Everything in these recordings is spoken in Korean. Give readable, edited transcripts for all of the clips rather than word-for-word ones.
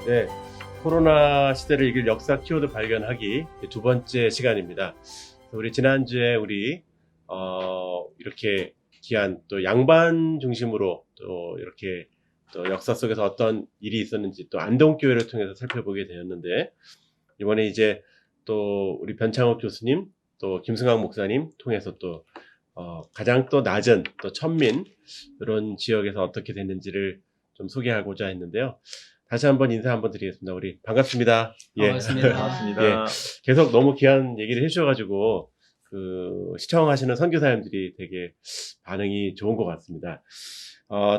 네, 코로나 시대를 이길 역사 키워드 발견하기 두 번째 시간입니다. 우리 지난주에 이렇게 귀한 또 양반 중심으로 또 이렇게 또 역사 속에서 어떤 일이 있었는지 또 안동교회를 통해서 살펴보게 되었는데, 이번에 이제 또 우리 변창욱 교수님 또 김승학 목사님 통해서 또 가장 또 낮은 또 천민 이런 지역에서 어떻게 됐는지를 좀 소개하고자 했는데요. 다시 한번 인사 한번 드리겠습니다. 우리 반갑습니다. 반갑습니다. 반갑습니다. 계속 너무 귀한 얘기를 해주셔가지고 시청하시는 선교사님들이 되게 반응이 좋은 것 같습니다.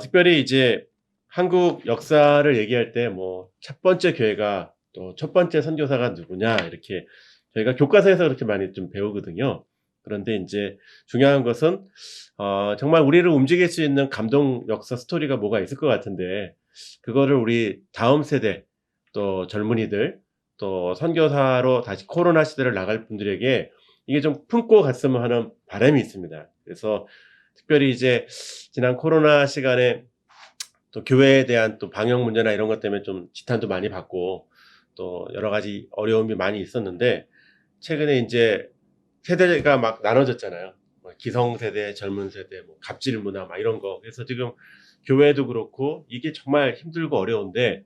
특별히 이제 한국 역사를 얘기할 때 뭐 첫 번째 교회가 또 첫 번째 선교사가 누구냐 이렇게 저희가 교과서에서 그렇게 많이 좀 배우거든요. 그런데 이제 중요한 것은 정말 우리를 움직일 수 있는 감동 역사 스토리가 뭐가 있을 것 같은데, 그거를 우리 다음 세대 또 젊은이들 또 선교사로 다시 코로나 시대를 나갈 분들에게 이게 좀 품고 갔으면 하는 바람이 있습니다. 그래서 특별히 이제 지난 코로나 시간에 또 교회에 대한 또 방역 문제나 이런 것 때문에 좀 지탄도 많이 받고 또 여러 가지 어려움이 많이 있었는데, 최근에 이제 세대가 막 나눠졌잖아요. 뭐 기성세대, 젊은 세대, 뭐 갑질 문화 막 이런 거. 그래서 지금 교회도 그렇고 이게 정말 힘들고 어려운데,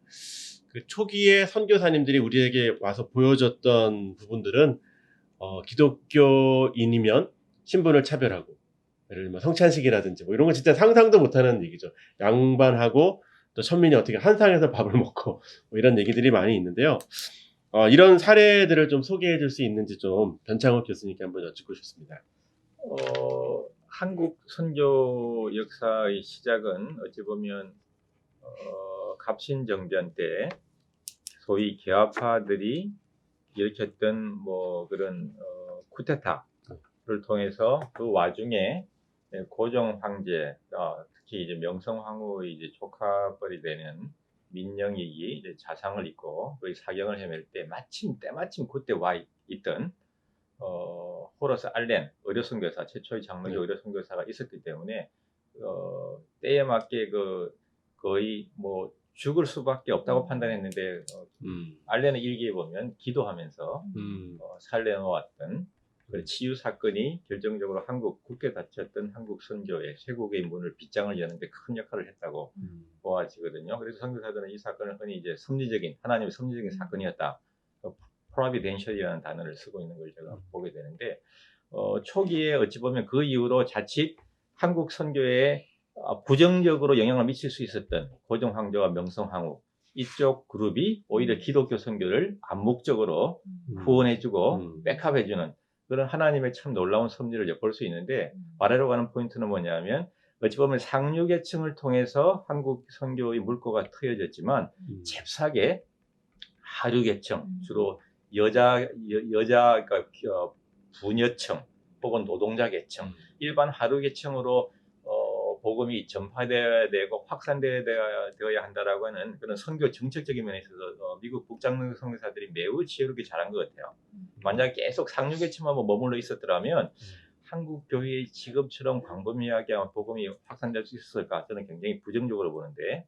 그 초기에 선교사님들이 우리에게 와서 보여줬던 부분들은 기독교인이면 신분을 차별하고, 예를 들면 성찬식이라든지 뭐 이런 거 진짜 상상도 못하는 얘기죠. 양반하고 또 천민이 어떻게 한 상에서 밥을 먹고 뭐 이런 얘기들이 많이 있는데요. 이런 사례들을 좀 소개해 줄 수 있는지 좀 변창욱 교수님께 한번 여쭙고 싶습니다. 한국 선교 역사의 시작은 어찌 보면 갑신정변 때 소위 개화파들이 일으켰던 뭐 그런 쿠데타를 통해서 그 와중에 고종 황제, 특히 이제 명성 황후의 이제 조카뻘이 되는 민영익이 이제 자상을 입고 거의 사경을 헤맬 때 때마침 그때 와 있던 호러스 알렌 의료 선교사, 최초의 장로교 의료 선교사가 있었기 때문에 때에 맞게 거의 뭐 죽을 수밖에 없다고 판단했는데 알렌의 일기에 보면 기도하면서 살려놓았던 그 치유 사건이 결정적으로 한국 굳게 닫혔던 한국 선교의 쇄국의 문을 빗장을 여는데 큰 역할을 했다고 보아지거든요. 그래서 선교사들은 이 사건을 흔히 이제 하나님의 섭리적인 사건이었다, 프로비덴셜이라는 단어를 쓰고 있는 걸 제가 보게 되는데, 초기에 어찌 보면 그 이후로 자칫 한국 선교에 부정적으로 영향을 미칠 수 있었던 고종 황제와 명성 황후 이쪽 그룹이 오히려 기독교 선교를 암묵적으로 후원해주고 백합해주는 그런 하나님의 참 놀라운 섭리를 엿볼 수 있는데, 말하려고 하는 포인트는 뭐냐면, 어찌 보면 상류계층을 통해서 한국 선교의 물꼬가 트여졌지만 잽싸게 하류계층, 주로 그러니까 부녀층 혹은 노동자계층, 일반 하류계층으로 복음이 전파되어야 되고 확산되어야 한다라고 하는 그런 선교 정책적인 면에 있어서 미국 북장로 선교사들이 매우 지혜롭게 잘한 것 같아요. 만약 계속 상류계층만 머물러 있었더라면 한국 교회의 지금처럼 광범위하게 복음이 확산될 수 있었을까? 저는 굉장히 부정적으로 보는데,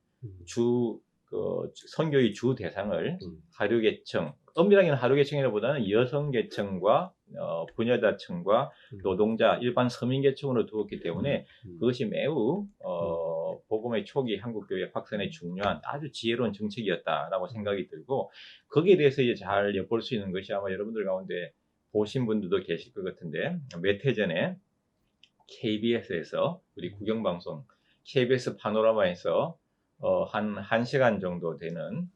선교의 주 대상을 하류계층, 엄밀하게는 하류계층이라보다는 여성계층과 부녀자층과 노동자, 일반 서민계층으로 두었기 때문에 그것이 매우 복음의 초기 한국교회 확산에 중요한 아주 지혜로운 정책이었다라고 생각이 들고, 거기에 대해서 이제 잘 엿볼 수 있는 것이 아마 여러분들 가운데 보신 분들도 계실 것 같은데, 몇 해 전에 KBS에서 우리 국영방송 KBS 파노라마에서 한 시간 정도 되는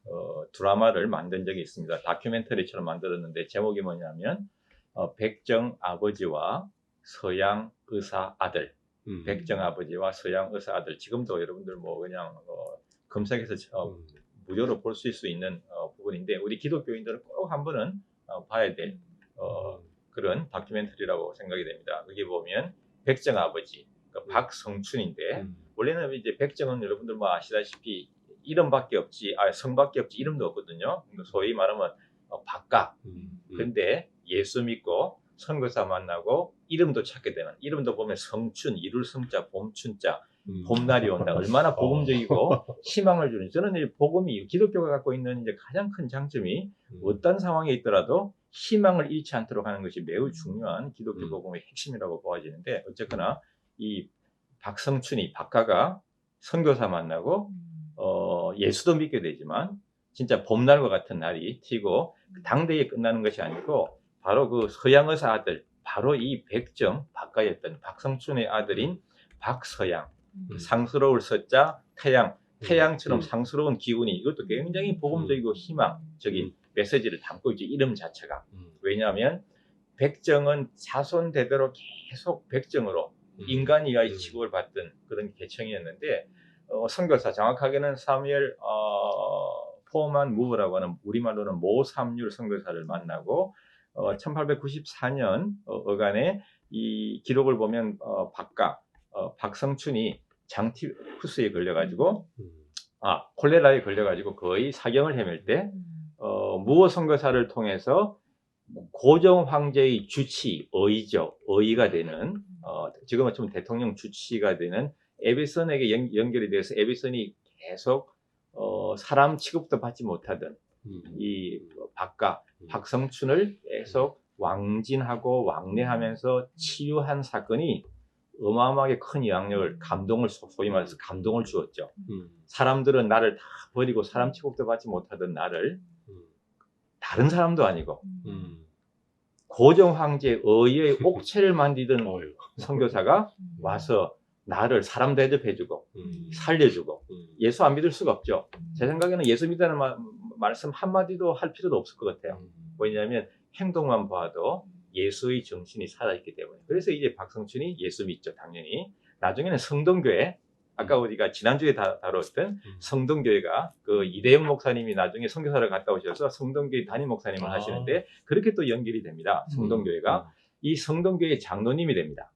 드라마를 만든 적이 있습니다. 다큐멘터리처럼 만들었는데 제목이 뭐냐면 백정 아버지와 서양 의사 아들. 백정 아버지와 서양 의사 아들. 지금도 여러분들 뭐 그냥 검색해서 무료로 볼 수 있는 부분인데, 우리 기독교인들은 꼭 한 번은 봐야 될 그런 다큐멘터리라고 생각이 됩니다. 여기 보면 백정 아버지, 그러니까 박성춘인데, 원래는 이제 백정은 여러분들 뭐 아시다시피 이름밖에 없지, 성밖에 없지 이름도 없거든요. 소위 말하면 박가. 근데 예수 믿고 선교사 만나고 이름도 찾게 되는, 이름도 보면 성춘, 이룰 성자, 봄춘자, 봄날이 온다. 얼마나 복음적이고 희망을 주는. 저는 이 복음이 기독교가 갖고 있는 이제 가장 큰 장점이 어떤 상황에 있더라도 희망을 잃지 않도록 하는 것이 매우 중요한 기독교 복음의 핵심이라고 보아지는데 어쨌거나 이 박성춘이 박가가 선교사 만나고 예수도 믿게 되지만 진짜 봄날과 같은 날이 튀고 당대에 끝나는 것이 아니고 바로 그 서양 의사 아들 바로 이 백정 박가였던 박성춘의 아들인 박서양 상스러울 서자 태양처럼 상스러운 기운이 이것도 굉장히 복음적이고 희망적인 메시지를 담고 있죠. 이름 자체가. 왜냐하면 백정은 자손 대대로 계속 백정으로 인간이가 취급을 받던 그런 계층이었는데 선교사 정확하게는 사무엘 포만 무브라고 하는 우리말로는 모삼률 선교사를 만나고 1894년 어간에 이 기록을 보면 박성춘이 장티푸스에 걸려가지고 콜레라에 걸려가지고 거의 사경을 헤맬 때 무어 선교사를 통해서 고종 황제의 주치 의의가 되는 지금은 좀 대통령 주치가 되는 에비슨에게 연결이 돼서 에비슨이 계속 사람 취급도 받지 못하던 이 박성춘을 계속 왕진하고 왕래하면서 치유한 사건이 어마어마하게 큰 영향력을 소위 말해서 감동을 주었죠. 사람들은 나를 다 버리고 사람 취급도 받지 못하던 나를 다른 사람도 아니고 고종 황제의 의의 옥체를 만들던 선교사가 와서 나를 사람 대접해주고 살려주고 예수 안 믿을 수가 없죠. 제 생각에는 예수 믿다는 말씀 한마디도 할 필요도 없을 것 같아요. 왜냐하면 행동만 봐도 예수의 정신이 살아있기 때문에. 그래서 이제 박성춘이 예수 믿죠, 당연히. 나중에는 성동교회, 아까 우리가 지난주에 다뤘던 성동교회가 그 이대영 목사님이 나중에 선교사를 갔다 오셔서 성동교회 담임 목사님을 하시는데 그렇게 또 연결이 됩니다. 성동교회가. 이 성동교회 장로님이 됩니다.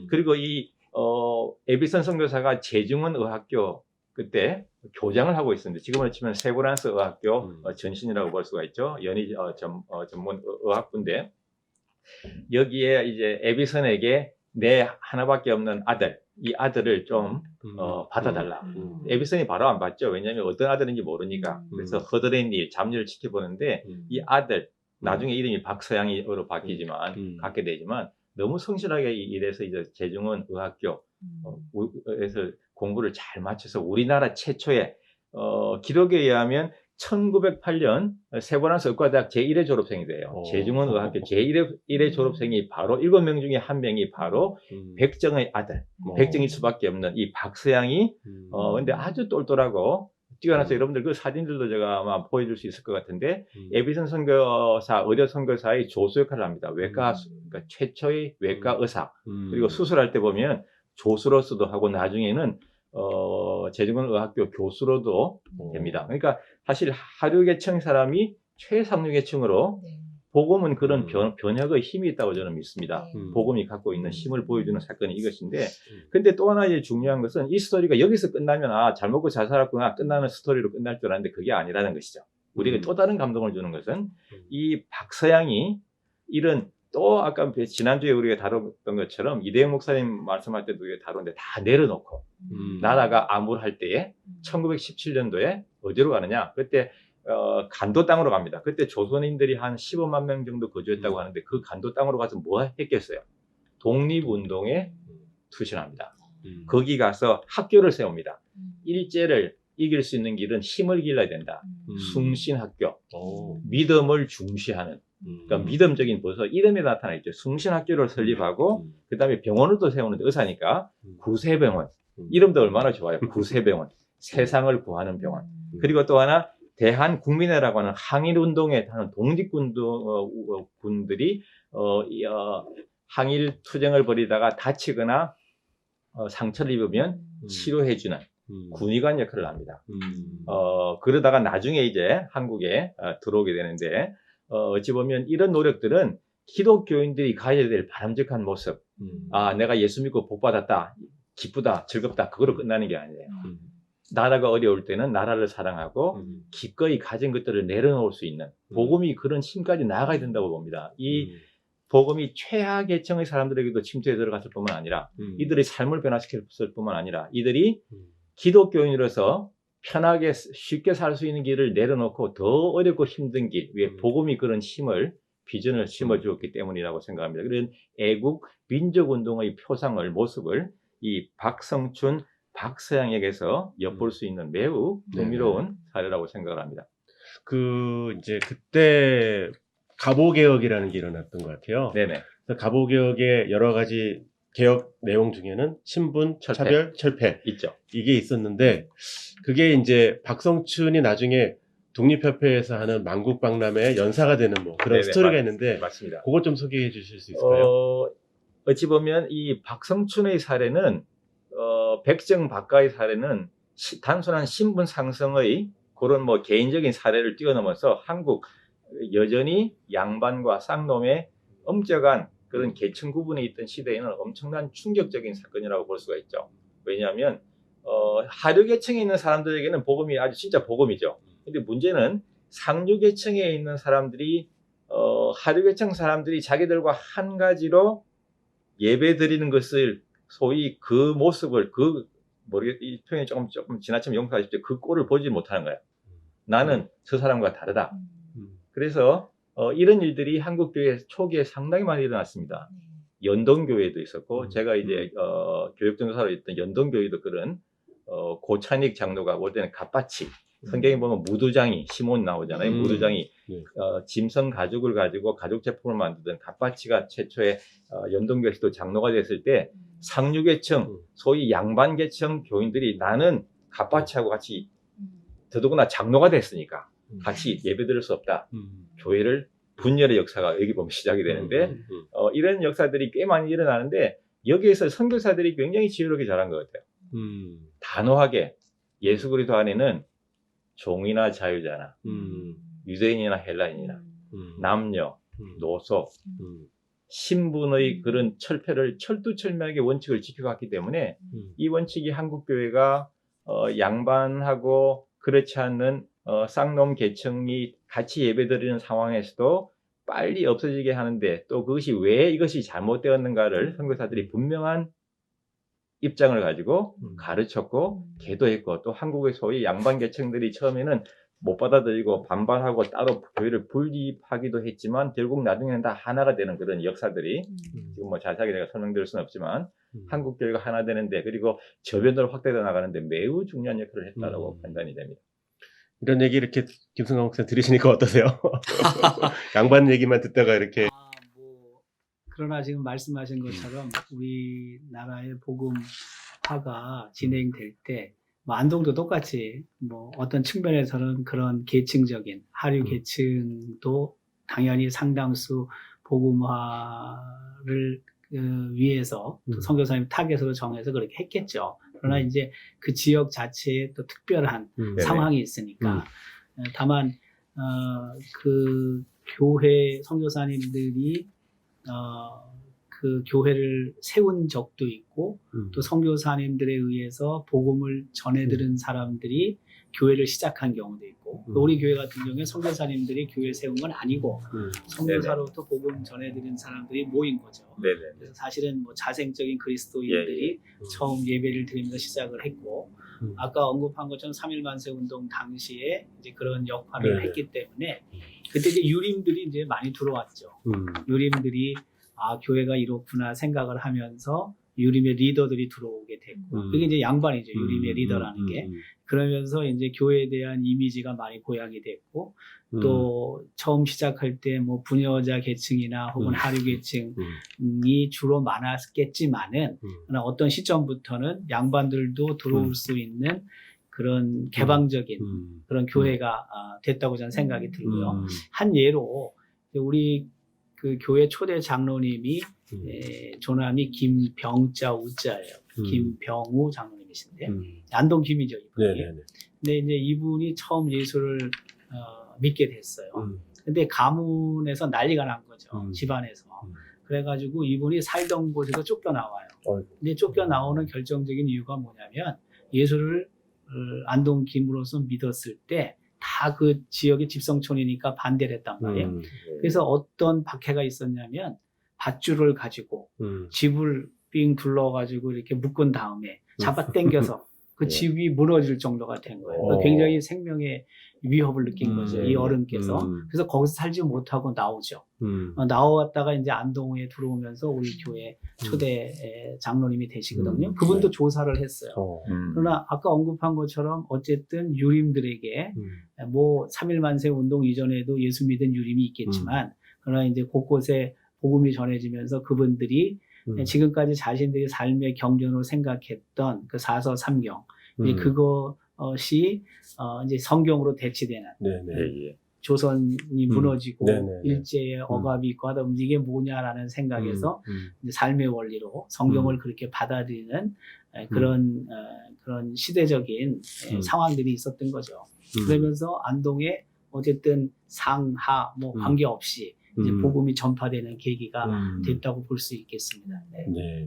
그리고 이 에비슨 선교사가 재중원 의학교 그때 교장을 하고 있었는데 지금으로 치면 세브란스 의학교 전신이라고 볼 수가 있죠. 연의 전문 의학부인데 여기에 이제 에비슨에게 내 하나밖에 없는 아들, 이 아들을 좀 받아달라. 에비슨이 바로 안 받죠. 왜냐하면 어떤 아들인지 모르니까. 그래서 허드렛 일, 잡일을 지켜보는데 이 아들, 나중에 이름이 박서양으로 바뀌지만 갖게 되지만 너무 성실하게 일해서 이제 재중원 의학교에서 공부를 잘 마쳐서 우리나라 최초의 기록에 의하면 1908년 세브란스 의과대학 제1회 졸업생이 돼요. 재중원 의학교 제1회 졸업생이 바로 7명 중에 1명이 바로 백정의 아들, 백정일 수밖에 없는 이 박서양이 근데 아주 똘똘하고 뛰어나서 여러분들 그 사진들도 제가 아마 보여줄 수 있을 것 같은데 에비슨 선교사, 의료 선교사의 조수 역할을 합니다. 그러니까 최초의 외과 의사 그리고 수술할 때 보면 조수로서도 하고 나중에는 재중원 의학교 교수로도 됩니다. 그러니까 사실 하류계층 사람이 최상류계층으로 복음은 그런 변혁의 힘이 있다고 저는 믿습니다. 복음이 갖고 있는 힘을 보여주는 사건이 이것인데 근데 또 하나 이제 중요한 것은 이 스토리가 여기서 끝나면 잘 먹고 잘 살았구나 끝나는 스토리로 끝날 줄 알았는데 그게 아니라는 것이죠. 우리가 또 다른 감동을 주는 것은 이 박서양이 이런 또 아까 지난주에 우리가 다뤘던 것처럼 이대영 목사님 말씀할 때도 우리가 다뤘는데 다 내려놓고 나라가 암울할 때에 1917년도에 어디로 가느냐 그때 간도 땅으로 갑니다. 그때 조선인들이 한 15만 명 정도 거주했다고 하는데 그 간도 땅으로 가서 뭐 했겠어요? 독립운동에 투신합니다. 거기 가서 학교를 세웁니다. 일제를 이길 수 있는 길은 힘을 길러야 된다. 숭신학교, 믿음을 중시하는 그러니까 믿음적인 벌써 이름에 나타나 있죠. 숭신학교를 설립하고 그 다음에 병원을 또 세우는데 의사니까 구세병원 이름도 얼마나 좋아요. 구세병원 세상을 구하는 병원 그리고 또 하나 대한국민회라고 하는 항일운동에 하는 독립군들이 항일 투쟁을 벌이다가 다치거나 상처를 입으면 치료해주는 군의관 역할을 합니다. 그러다가 나중에 이제 한국에 들어오게 되는데 어찌 보면 이런 노력들은 기독교인들이 가져야 될 바람직한 모습. 내가 예수 믿고 복 받았다, 기쁘다, 즐겁다. 그거로 끝나는 게 아니에요. 나라가 어려울 때는 나라를 사랑하고 기꺼이 가진 것들을 내려놓을 수 있는 복음이 그런 힘까지 나아가야 된다고 봅니다. 이 복음이 최하 계층의 사람들에게도 침투해 들어갔을 뿐만 아니라 이들의 삶을 변화시켰을 뿐만 아니라 이들이 기독교인으로서 편하게 쉽게 살 수 있는 길을 내려놓고 더 어렵고 힘든 길 위에 복음이 그런 힘을 비전을 심어주었기 때문이라고 생각합니다. 그런 애국 민족운동의 표상을 모습을 이 박성춘 박서양에게서 엿볼 수 있는 매우 흥미로운 사례라고 생각을 합니다. 이제 그때 갑오개혁이라는 게 일어났던 것 같아요. 네네. 그래서 갑오개혁의 여러 가지 개혁 내용 중에는 신분, 차별, 철폐 있죠. 이게 있었는데 그게 이제 박성춘이 나중에 독립협회에서 하는 만국박람회 연사가 되는 뭐 그런 네네, 스토리가 있는데 맞습니다. 그것 좀 소개해 주실 수 있을까요? 어찌 보면 이 박성춘의 사례는 백정 박가의 사례는 단순한 신분 상승의 그런 뭐 개인적인 사례를 뛰어넘어서 한국 여전히 양반과 쌍놈의 엄격한 그런 계층 구분이 있던 시대에는 엄청난 충격적인 사건이라고 볼 수가 있죠. 왜냐하면 하류 계층에 있는 사람들에게는 복음이 아주 진짜 복음이죠. 근데 문제는 상류 계층에 있는 사람들이 하류 계층 사람들이 자기들과 한 가지로 예배 드리는 것을 소위 그 모습을 이 표현이 조금 지나치면 용서하십시오. 그 꼴을 보지 못하는 거예요. 나는 저 사람과 다르다. 그래서 이런 일들이 한국 교회 초기에 상당히 많이 일어났습니다. 연동교회도 있었고 제가 이제 교육전도사로 있던 연동교회도 그런 고찬익 장로가 올 때는 갓바치 성경에 보면 무두장이 시몬 나오잖아요. 무두장이 짐승 가죽을 가지고 가죽 제품을 만드던 갓바치가 최초의 연동교회에서도 장로가 됐을 때 상류계층 소위 양반계층 교인들이 나는 갓바치하고 같이 더더구나 장로가 됐으니까 같이 예배드릴 수 없다. 교회를 분열의 역사가 여기 보면 시작이 되는데 이런 역사들이 꽤 많이 일어나는데 여기에서 선교사들이 굉장히 지혜롭게 잘한 것 같아요. 단호하게 예수 그리스도 안에는 종이나 자유자나 유대인이나 헬라인이나 남녀, 노소, 신분의 그런 철폐를 철두철미하게 원칙을 지켜갔기 때문에 이 원칙이 한국교회가 양반하고 그렇지 않는 쌍놈 계층이 같이 예배드리는 상황에서도 빨리 없어지게 하는데 또 그것이 왜 이것이 잘못되었는가를 선교사들이 분명한 입장을 가지고 가르쳤고 계도했고 또 한국의 소위 양반 계층들이 처음에는 못 받아들이고 반발하고 따로 교회를 분립하기도 했지만 결국 나중에는 다 하나가 되는 그런 역사들이 지금 뭐 자세하게 내가 설명드릴 수는 없지만 한국 교회가 하나 되는데 그리고 저변으로 확대되어 나가는데 매우 중요한 역할을 했다고 판단이 됩니다. 이런 얘기 이렇게 김승강 목사 들으시니까 어떠세요? 양반 얘기만 듣다가 이렇게 그러나 지금 말씀하신 것처럼 우리나라의 복음화가 진행될 때 뭐 안동도 똑같이 뭐 어떤 측면에서는 그런 계층적인 하류 계층도 당연히 상당수 복음화를 위해서 또 선교사님 타겟으로 정해서 그렇게 했겠죠. 그러나 이제 그 지역 자체에 또 특별한 상황이 있으니까 다만 그 교회 선교사님들이 그 교회를 세운 적도 있고 또 선교사님들에 의해서 복음을 전해들은 사람들이 교회를 시작한 경우도 있고 또 우리 교회 같은 경우에 선교사님들이 교회 세운 건 아니고 선교사로부터 복음 전해드린 사람들이 모인 거죠. 그래서 사실은 뭐 자생적인 그리스도인들이 처음 예배를 드리면서 시작을 했고 아까 언급한 것처럼 3.1 만세 운동 당시에 이제 그런 역할을 했기 때문에 그때 이제 유림들이 이제 많이 들어왔죠. 유림들이 교회가 이렇구나 생각을 하면서 유림의 리더들이 들어오게 됐고 그게 이제 양반이죠. 유림의 리더라는 게. 그러면서 이제 교회에 대한 이미지가 많이 고양이 됐고 또 처음 시작할 때 뭐 부녀자 계층이나 혹은 하류 계층이 주로 많았겠지만은 어떤 시점부터는 양반들도 들어올 수 있는 그런 개방적인 그런 교회가 됐다고 저는 생각이 들고요. 한 예로 우리 그 교회 초대 장로님이 조남이 김병자 우자예요. 김병우 장로님이신데 안동 김이죠 이분이. 근데 이제 이분이 처음 예수를 믿게 됐어요. 근데 가문에서 난리가 난 거죠. 집안에서. 그래가지고 이분이 살던 곳에서 쫓겨나와요. 근데 쫓겨나오는 결정적인 이유가 뭐냐면 예수를 안동 김으로서 믿었을 때 다 그 지역의 집성촌이니까 반대를 했단 말이에요. 그래서 어떤 박해가 있었냐면 밧줄을 가지고 집을 삥 둘러가지고 이렇게 묶은 다음에 잡아당겨서 그 집이 무너질 정도가 된 거예요. 그러니까 굉장히 생명의 위협을 느낀 거죠. 이 어른께서. 그래서 거기서 살지 못하고 나오죠. 나왔다가 이제 안동에 들어오면서 우리 교회 초대 장로님이 되시거든요. 그분도 조사를 했어요. 그러나 아까 언급한 것처럼 어쨌든 유림들에게 뭐 3일 만세 운동 이전에도 예수 믿은 유림이 있겠지만 그러나 이제 곳곳에 복음이 전해지면서 그분들이 지금까지 자신들의 삶의 경전으로 생각했던 그 사서삼경 그것이 이제 성경으로 대치되는 조선이 무너지고 일제의 억압이 있고 하다 보면 이게 뭐냐라는 생각에서 이제 삶의 원리로 성경을 그렇게 받아들이는 그런 시대적인 상황들이 있었던 거죠. 그러면서 안동에 어쨌든 상하 뭐 관계없이 이제 복음이 전파되는 계기가 됐다고 볼 수 있겠습니다. 네.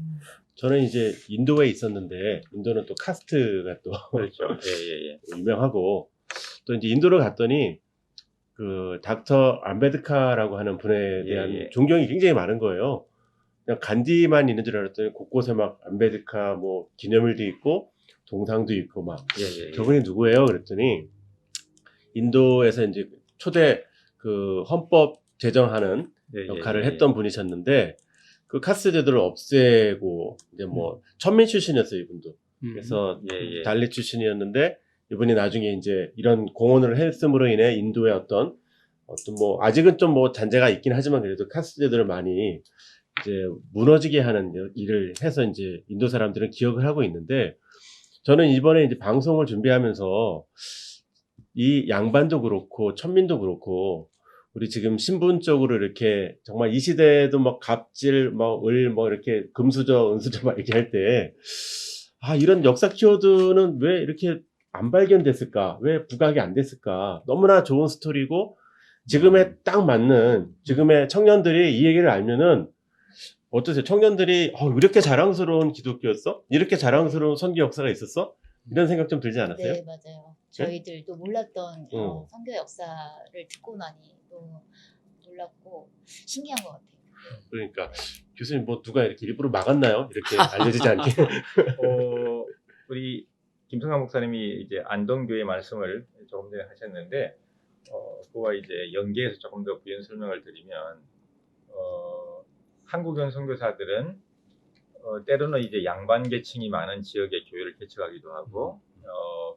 저는 이제 인도에 있었는데 인도는 또 카스트가 또 그렇죠. 유명하고 또 이제 인도를 갔더니 그 닥터 암베드카라고 하는 분에 대한 존경이 굉장히 많은 거예요. 그냥 간디만 있는 줄 알았더니 곳곳에 막 암베드카 뭐 기념일도 있고 동상도 있고 막 저분이 누구예요? 그랬더니 인도에서 이제 초대 그 헌법 제정하는 역할을 했던 분이셨는데 그 카스트 제도를 없애고 이제 뭐 천민 출신이었어요, 이분도. 그래서 달리 출신이었는데 이분이 나중에 이제 이런 공헌을 했음으로 인해 인도의 어떤 뭐 아직은 좀 뭐 잔재가 있긴 하지만 그래도 카스트 제도를 많이 이제 무너지게 하는 일을 해서 이제 인도 사람들은 기억을 하고 있는데 저는 이번에 이제 방송을 준비하면서 이 양반도 그렇고 천민도 그렇고 우리 지금 신분적으로 이렇게 정말 이 시대에도 막 갑질, 뭐 을, 뭐 이렇게 금수저, 은수저 막 얘기할 때, 이런 역사 키워드는 왜 이렇게 안 발견됐을까? 왜 부각이 안 됐을까? 너무나 좋은 스토리고, 지금에 딱 맞는, 지금의 청년들이 이 얘기를 알면은, 어떠세요? 청년들이, 이렇게 자랑스러운 기독교였어? 이렇게 자랑스러운 선교 역사가 있었어? 이런 생각 좀 들지 않았어요? 네, 맞아요. 저희들도 몰랐던 선교 역사를 듣고 나니 또 놀랐고 신기한 것 같아요. 그러니까 교수님 뭐 누가 이렇게 일부러 막았나요? 이렇게 알려지지 않게? 우리 김성환 목사님이 이제 안동교회 말씀을 조금 전에 하셨는데 그와 이제 연계해서 조금 더 부연 설명을 드리면 한국연 선교사들은 때로는 이제 양반 계층이 많은 지역의 교회를 개척하기도 하고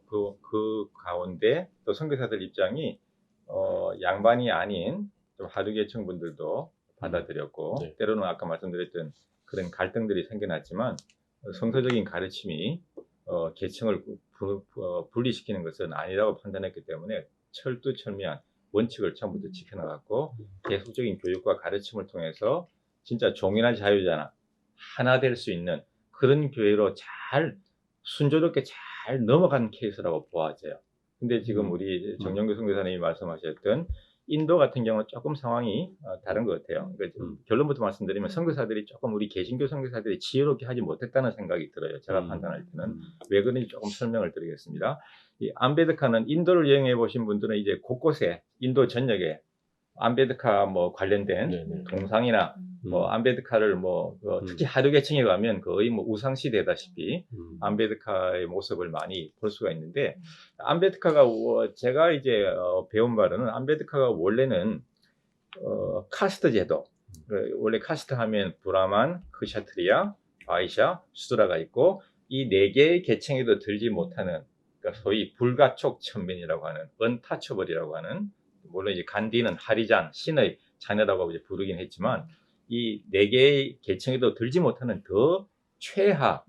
그 가운데 또 선교사들 입장이 양반이 아닌 좀 하류 계층 분들도 받아들였고 때로는 아까 말씀드렸던 그런 갈등들이 생겨났지만 성서적인 가르침이 계층을 분리시키는 것은 아니라고 판단했기 때문에 철두철미한 원칙을 처음부터 지켜나갔고 계속적인 교육과 가르침을 통해서 진짜 종이나 자유자나 하나 될 수 있는 그런 교회로 잘 순조롭게 잘 넘어간 케이스라고 보아져요. 근데 지금 우리 정영규 선교사님이 말씀하셨던 인도 같은 경우는 조금 상황이 다른 것 같아요. 그러니까 결론부터 말씀드리면 선교사들이 조금 우리 개신교 선교사들이 지혜롭게 하지 못했다는 생각이 들어요. 제가 판단할 때는. 왜 그런지 조금 설명을 드리겠습니다. 이 암베드카는 인도를 여행해 보신 분들은 이제 곳곳에 인도 전역에 암베드카 뭐 관련된 동상이나 뭐 암베드카를 특히 하류 계층에 가면 거의 뭐 우상시 되다시피 암베드카의 모습을 많이 볼 수가 있는데 암베드카가 제가 이제 배운 바로는 암베드카가 원래는 카스트 제도 원래 카스트 하면 브라만, 크샤트리아, 바이샤, 수드라가 있고 이 네 개의 계층에도 들지 못하는 그러니까 소위 불가촉 천민이라고 하는 언타처블이라고 하는 물론 이제 간디는 하리잔, 신의 자녀라고 이제 부르긴 했지만 이 네 개의 계층에도 들지 못하는 더 최하,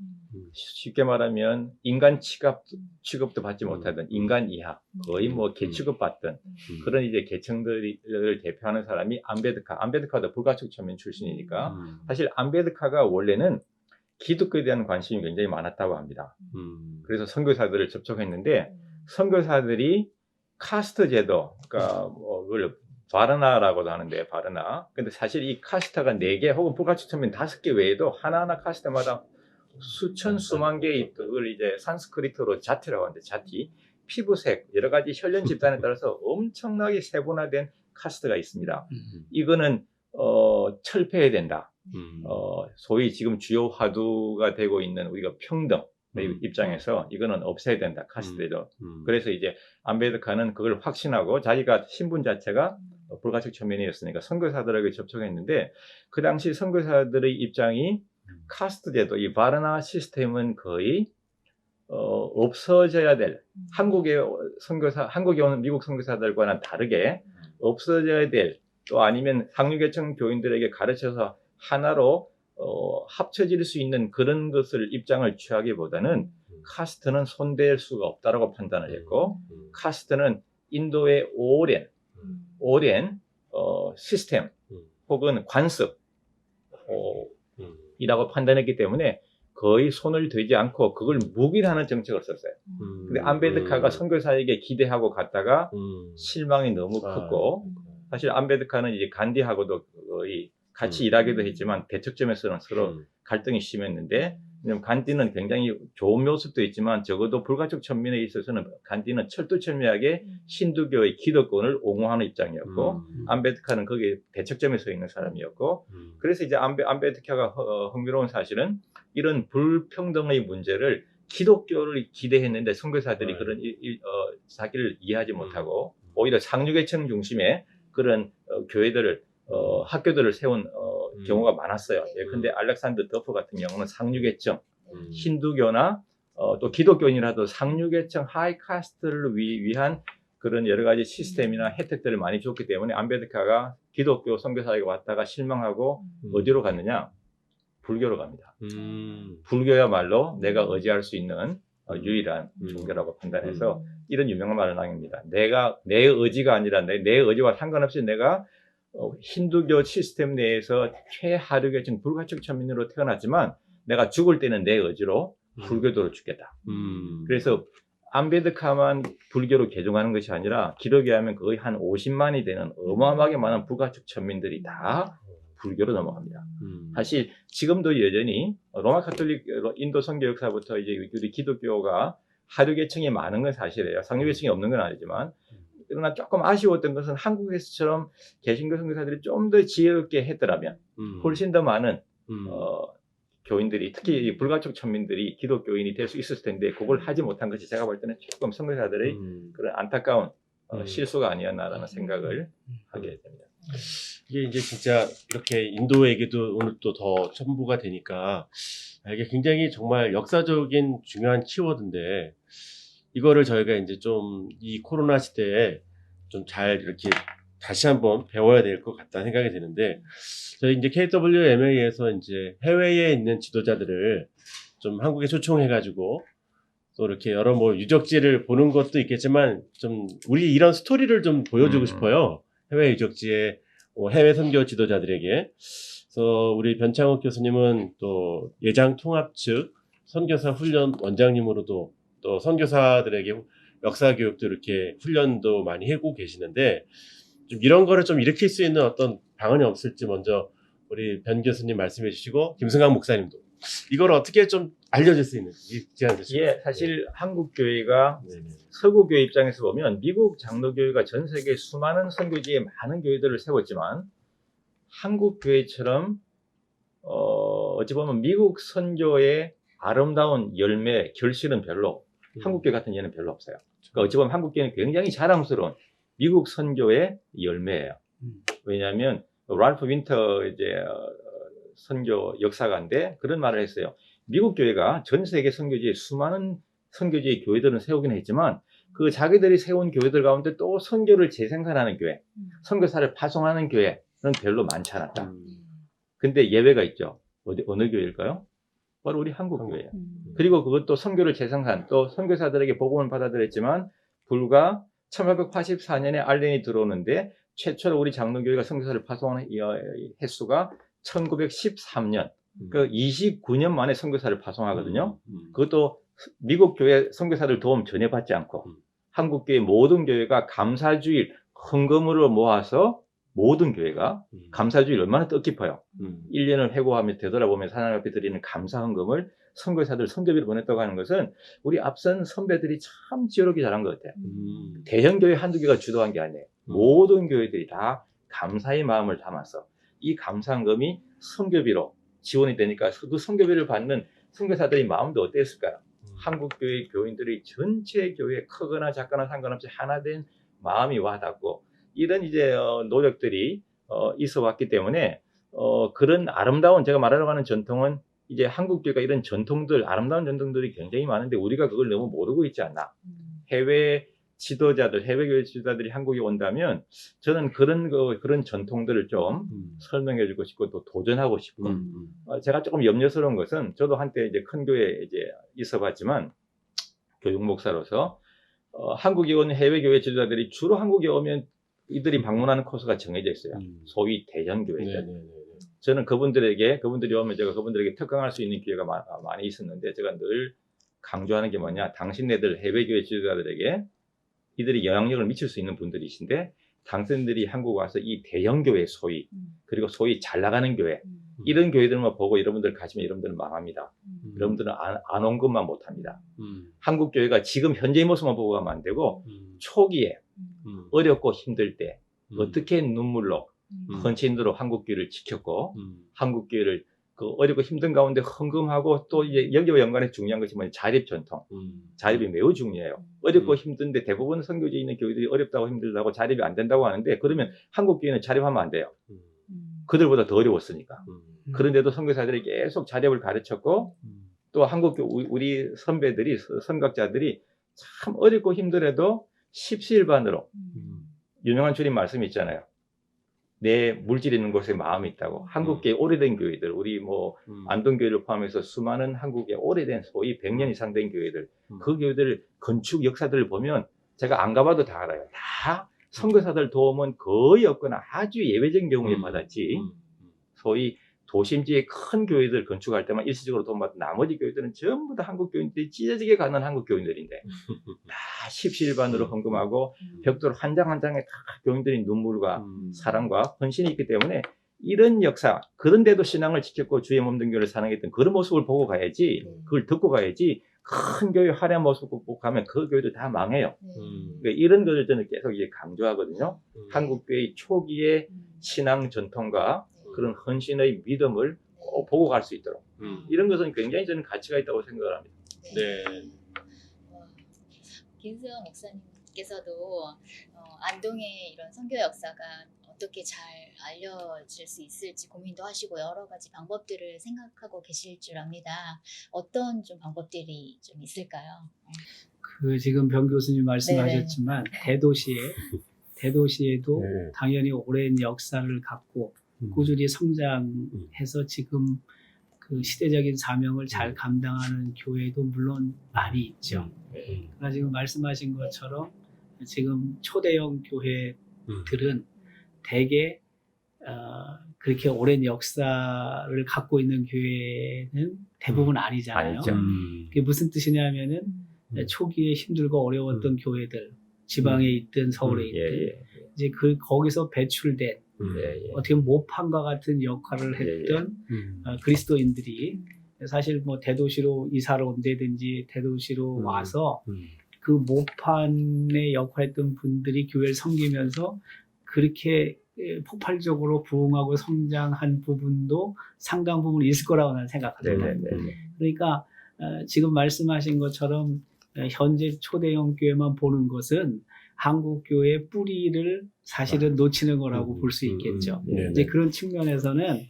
쉽게 말하면 인간 취급도 받지 못하던 인간 이하, 거의 뭐 개취급 받던 그런 이제 계층들을 대표하는 사람이 암베드카도 불가촉 천민 출신이니까 사실 암베드카가 원래는 기독교에 대한 관심이 굉장히 많았다고 합니다. 그래서 선교사들을 접촉했는데 선교사들이 카스트 제도, 그러니까 그걸 바르나라고도 하는데 바르나. 근데 사실 이 카스트가 4개 혹은 불가촉 천민 5개 외에도 하나하나 카스트마다 수천 수만 개의 그걸 이제 산스크리트로 자티라고 하는데 자티, 피부색, 여러 가지 혈연 집단에 따라서 엄청나게 세분화된 카스트가 있습니다. 이거는 철폐해야 된다. 소위 지금 주요 화두가 되고 있는 우리가 평등 입장에서 이거는 없애야 된다. 카스트도. 그래서 이제 안베드카는 그걸 확신하고 자기가 신분 자체가 불가촉 천민이었으니까 선교사들에게 접촉했는데 그 당시 선교사들의 입장이 카스트 제도, 이 바르나 시스템은 거의 없어져야 될 한국에 오는 미국 선교사들과는 다르게 없어져야 될, 또 아니면 상류계층 교인들에게 가르쳐서 하나로 합쳐질 수 있는 그런 것을 입장을 취하기보다는 카스트는 손댈 수가 없다라고 판단을 했고, 카스트는 인도의 오랜 시스템 혹은 관습 이라고 판단했기 때문에 거의 손을 대지 않고 그걸 묵인하는 정책을 썼어요. 근데 안베드카가 선교사에게 기대하고 갔다가 실망이 너무 컸고, 사실 안베드카는 이제 간디하고도 거의 같이 일하기도 했지만 대척점에서는 서로 갈등이 심했는데, 왜냐면 간디는 굉장히 좋은 모습도 있지만 적어도 불가촉 천민에 있어서는 간디는 철두철미하게 힌두교의 기독권을 옹호하는 입장이었고, 안베드카는 거기에 대척점에 서 있는 사람이었고, 그래서 이제 안베드카가 흥미로운 사실은 이런 불평등의 문제를 기독교를 기대했는데 선교사들이 그런 사실을 이해하지 못하고 오히려 상류계층 중심의 그런 교회들을 학교들을 세운 경우가 많았어요. 예컨대 알렉산더 더프 같은 경우는 상류계층, 힌두교나 또 기독교인이라도 상류계층 하이카스트를 위한 그런 여러 가지 시스템이나 혜택들을 많이 줬기 때문에 안베드카가 기독교 선교사에게 왔다가 실망하고 어디로 갔느냐? 불교로 갑니다. 불교야말로 내가 의지할 수 있는 유일한 종교라고 판단해서 이런 유명한 말을 남깁니다. 내 의지가 아니라 내 의지와 상관없이 내가 힌두교 시스템 내에서 최하류계층 불가촉 천민으로 태어났지만 내가 죽을 때는 내 의지로 불교도로 죽겠다. 그래서 안베드카만 불교로 개종하는 것이 아니라 기록에 하면 거의 한 50만이 되는 어마어마하게 많은 불가촉 천민들이 다 불교로 넘어갑니다. 사실 지금도 여전히 로마 카톨릭 인도 선교 역사부터 이제 우리 기독교가 하류계층이 많은 건 사실이에요. 상류계층이 없는 건 아니지만, 그러나 조금 아쉬웠던 것은 한국에서처럼 개신교 선교사들이 좀 더 지혜롭게 했더라면 훨씬 더 많은 교인들이, 특히 불가촉 천민들이 기독교인이 될 수 있었을 텐데 그걸 하지 못한 것이 제가 볼 때는 조금 선교사들의 그런 안타까운 실수가 아니었나라는 생각을 하게 됩니다. 이게 이제 진짜 이렇게 인도에게도 오늘 또 더 첨부가 되니까 이게 굉장히 정말 역사적인 중요한 키워드인데, 이거를 저희가 이제 좀 이 코로나 시대에 좀 잘 이렇게 다시 한번 배워야 될 것 같다는 생각이 드는데, 저희 이제 KWMA에서 이제 해외에 있는 지도자들을 좀 한국에 초청해가지고 또 이렇게 여러 뭐 유적지를 보는 것도 있겠지만 좀 우리 이런 스토리를 좀 보여주고 싶어요. 해외 유적지에 해외 선교 지도자들에게. 그래서 우리 변창욱 교수님은 또 예장 통합 측 선교사 훈련 원장님으로도 또 선교사들에게 역사 교육도 이렇게 훈련도 많이 하고 계시는데, 좀 이런 거를 좀 일으킬 수 있는 어떤 방안이 없을지 먼저 우리 변 교수님 말씀해 주시고, 김승환 목사님도 이걸 어떻게 좀 알려줄 수 있는지 제안 주시죠. 예, 사실 한국 교회가 서구 교회 입장에서 보면 미국 장로교회가 전 세계 수많은 선교지에 많은 교회들을 세웠지만 한국 교회처럼 어찌 보면 미국 선교의 아름다운 열매, 결실은 별로 한국 교회 같은 예는 별로 없어요. 그러니까 어찌 보면 한국 교회는 굉장히 자랑스러운 미국 선교의 열매예요. 왜냐하면 랄프 윈터 이제 선교 역사가인데 그런 말을 했어요. 미국 교회가 전 세계 선교지에 수많은 선교지의 교회들은 세우긴 했지만 그 자기들이 세운 교회들 가운데 또 선교를 재생산하는 교회, 선교사를 파송하는 교회는 별로 많지 않았다. 근데 예외가 있죠. 어느 교회일까요? 바로 우리 한국 교회예요. 그리고 그것도 선교를 재생산, 또 선교사들에게 복음을 받아들였지만 불과 1884년에 알렌이 들어오는데 최초로 우리 장로교회가 선교사를 파송하는 횟수가 1913년, 그 29년 만에 선교사를 파송하거든요. 그것도 미국 교회 선교사들 도움 전혀 받지 않고 한국 교회 모든 교회가 감사주일 헌금으로 모아서 모든 교회가 감사주일 얼마나 뜻깊어요. 1년을 회고하며 되돌아보면서 하나님 앞에 드리는 감사 헌금을 선교사들 선교비로 보냈다고 하는 것은 우리 앞선 선배들이 참 지혜롭게 잘한 것 같아요. 대형 교회 한두 개가 주도한 게 아니에요. 모든 교회들이 다 감사의 마음을 담아서 이 감사금이 선교비로 지원이 되니까 그 선교비를 받는 선교사들이 마음도 어땠을까요? 한국교회 교인들이 전체 교회 크거나 작거나 상관없이 하나 된 마음이 와닿고 이런 이제 노력들이 있어 왔기 때문에 그런 아름다운 제가 말하려고 하는 전통은 이제 한국교회가 이런 전통들 아름다운 전통들이 굉장히 많은데 우리가 그걸 너무 모르고 있지 않나. 해외 지도자들 해외 교회 지도자들이 한국에 온다면 저는 그런 전통들을 좀 설명해 주고 싶고 또 도전하고 싶고 제가 조금 염려스러운 것은 저도 한때 이제 큰 교회에 이제 있어 봤지만 교육 목사로서 한국에 온 해외 교회 지도자들이 주로 한국에 오면 이들이 방문하는 코스가 정해져 있어요. 소위 대형 교회들. 저는 그분들이 오면 제가 그분들에게 특강할 수 있는 기회가 많이 있었는데 제가 늘 강조하는 게 뭐냐. 당신네들 해외 교회 지도자들에게 이들이 영향력을 미칠 수 있는 분들이신데 당신들이 한국 와서 이 대형 교회 소위 그리고 소위 잘 나가는 교회 이런 교회들만 보고 여러분들 가시면 여러분들은 망합니다. 여러분들은 안 온 것만 못합니다. 한국 교회가 지금 현재의 모습만 보고 가면 안 되고 초기에 어렵고 힘들 때 어떻게 눈물로 헌신으로 한국 교회를 지켰고 한국 교회를 그 어렵고 힘든 가운데 헌금하고 또 이제 여기와 연관해 중요한 것이 뭐냐 자립 전통. 자립이 매우 중요해요. 어렵고 힘든데 대부분 선교지에 있는 교회들이 어렵다고 힘들다고 자립이 안 된다고 하는데 그러면 한국 교회는 자립하면 안 돼요. 그들보다 더 어려웠으니까. 그런데도 선교사들이 계속 자립을 가르쳤고 또 한국 우리 선배들이 선각자들이 참 어렵고 힘들어도 십시일반으로 유명한 주님 말씀이 있잖아요. 내 물질 있는 곳에 마음이 있다고. 한국계 오래된 교회들, 우리 뭐 안동교회를 포함해서 수많은 한국의 오래된 소위 100년 이상 된 교회들, 그 교회들 건축 역사들을 보면 제가 안 가봐도 다 알아요. 다 선교사들 도움은 거의 없거나 아주 예외적인 경우에 받았지. 소위 도심지의 큰 교회들 건축할 때만 일시적으로 도움받은 나머지 교회들은 전부 다 한국 교인들이 찢어지게 가는 한국 교인들인데 다 십시일반으로 헌금하고 벽돌 한 장 한 장에 다 교인들이 눈물과 사랑과 헌신이 있기 때문에 이런 역사 그런데도 신앙을 지켰고 주의 몸된 교회를 사랑했던 그런 모습을 보고 가야지 그걸 듣고 가야지 큰 교회 화려한 모습을 보고 가면 그 교회도 다 망해요. 그러니까 이런 것을 저는 계속 이제 강조하거든요. 한국 교회의 초기의 신앙 전통과 그런 헌신의 믿음을 꼭 보고 갈 수 있도록 이런 것은 굉장히 저는 가치가 있다고 생각을 합니다. 네. 김수영 목사님께서도 안동의 이런 선교 역사가 어떻게 잘 알려질 수 있을지 고민도 하시고 여러 가지 방법들을 생각하고 계실 줄 압니다. 어떤 좀 방법들이 좀 있을까요? 그 지금 병 교수님 말씀하셨지만 대도시에도 네. 당연히 오랜 역사를 갖고 꾸준히 성장해서 지금 그 시대적인 사명을 잘 감당하는 교회도 물론 많이 있죠. 그러나 지금 말씀하신 것처럼 지금 초대형 교회들은 대개 그렇게 오랜 역사를 갖고 있는 교회는 대부분 아니잖아요. 아니죠. 그게 무슨 뜻이냐면은 초기에 힘들고 어려웠던 교회들, 지방에 있든 서울에 있든 이제 거기서 배출된 어떻게 보면 모판과 같은 역할을 했던 그리스도인들이 사실 뭐 대도시로 이사를 온다든지 대도시로 와서 그 모판의 역할을 했던 분들이 교회를 섬기면서 그렇게 폭발적으로 부흥하고 성장한 부분도 상당 부분 있을 거라고 나는 생각합니다. 그러니까 지금 말씀하신 것처럼 현재 초대형 교회만 보는 것은 한국 교회의 뿌리를 사실은 놓치는 거라고 볼 수 있겠죠. 이제 그런 측면에서는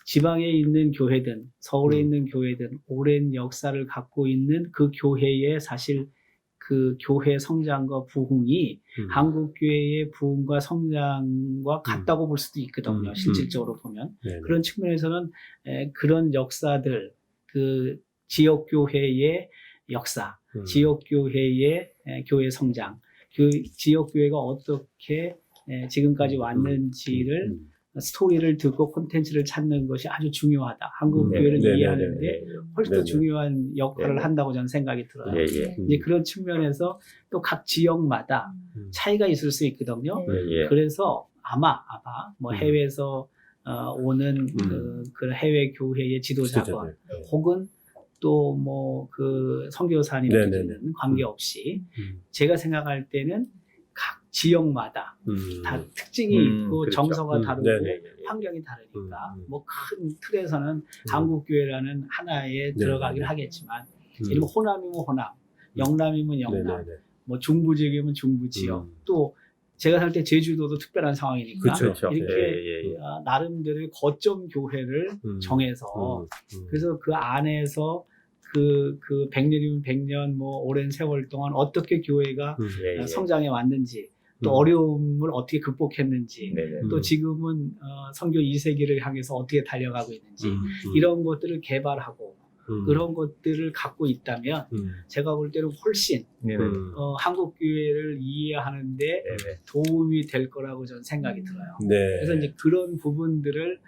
지방에 있는 교회든 서울에 있는 교회든 오랜 역사를 갖고 있는 그 교회의 사실 그 교회 성장과 부흥이 한국 교회의 부흥과 성장과 같다고 볼 수도 있거든요. 실질적으로 보면 그런 측면에서는 그런 역사들 그 지역 교회의 역사, 지역 교회의 교회 성장, 지역 교회가 어떻게 지금까지 왔는지를 스토리를 듣고 콘텐츠를 찾는 것이 아주 중요하다. 한국 교회를 이해하는데 훨씬 더 중요한 역할을 한다고 저는 생각이 들어요. 이제 그런 측면에서 또 각 지역마다 차이가 있을 수 있거든요. 그래서 아마 뭐 해외에서 오는 그 해외 교회의 지도자분 혹은 또 뭐 그 선교사님들은 관계없이 제가 생각할 때는 각 지역마다 다 특징이 있고 그렇죠. 정서가 다르고 네네. 환경이 다르니까 음. 뭐 큰 틀에서는 한국교회라는 하나에 들어가긴 하겠지만 이러면 호남이면 호남, 영남이면 영남, 네네네. 뭐 중부 지역이면 중부 지역, 또 제가 살 때 제주도도 특별한 상황이니까 그렇죠. 이렇게 나름대로의 거점 교회를 정해서 그래서 그 안에서 그 100년이면 100년 뭐 오랜 세월 동안 어떻게 교회가 성장해 왔는지 또 어려움을 어떻게 극복했는지 네네. 또 지금은 선교 2세기를 향해서 어떻게 달려가고 있는지 이런 것들을 개발하고 그런 것들을 갖고 있다면 제가 볼 때는 훨씬 네네. 한국 교회를 이해하는데 네네. 도움이 될 거라고 저는 생각이 들어요. 네. 그래서 이제 그런 부분들을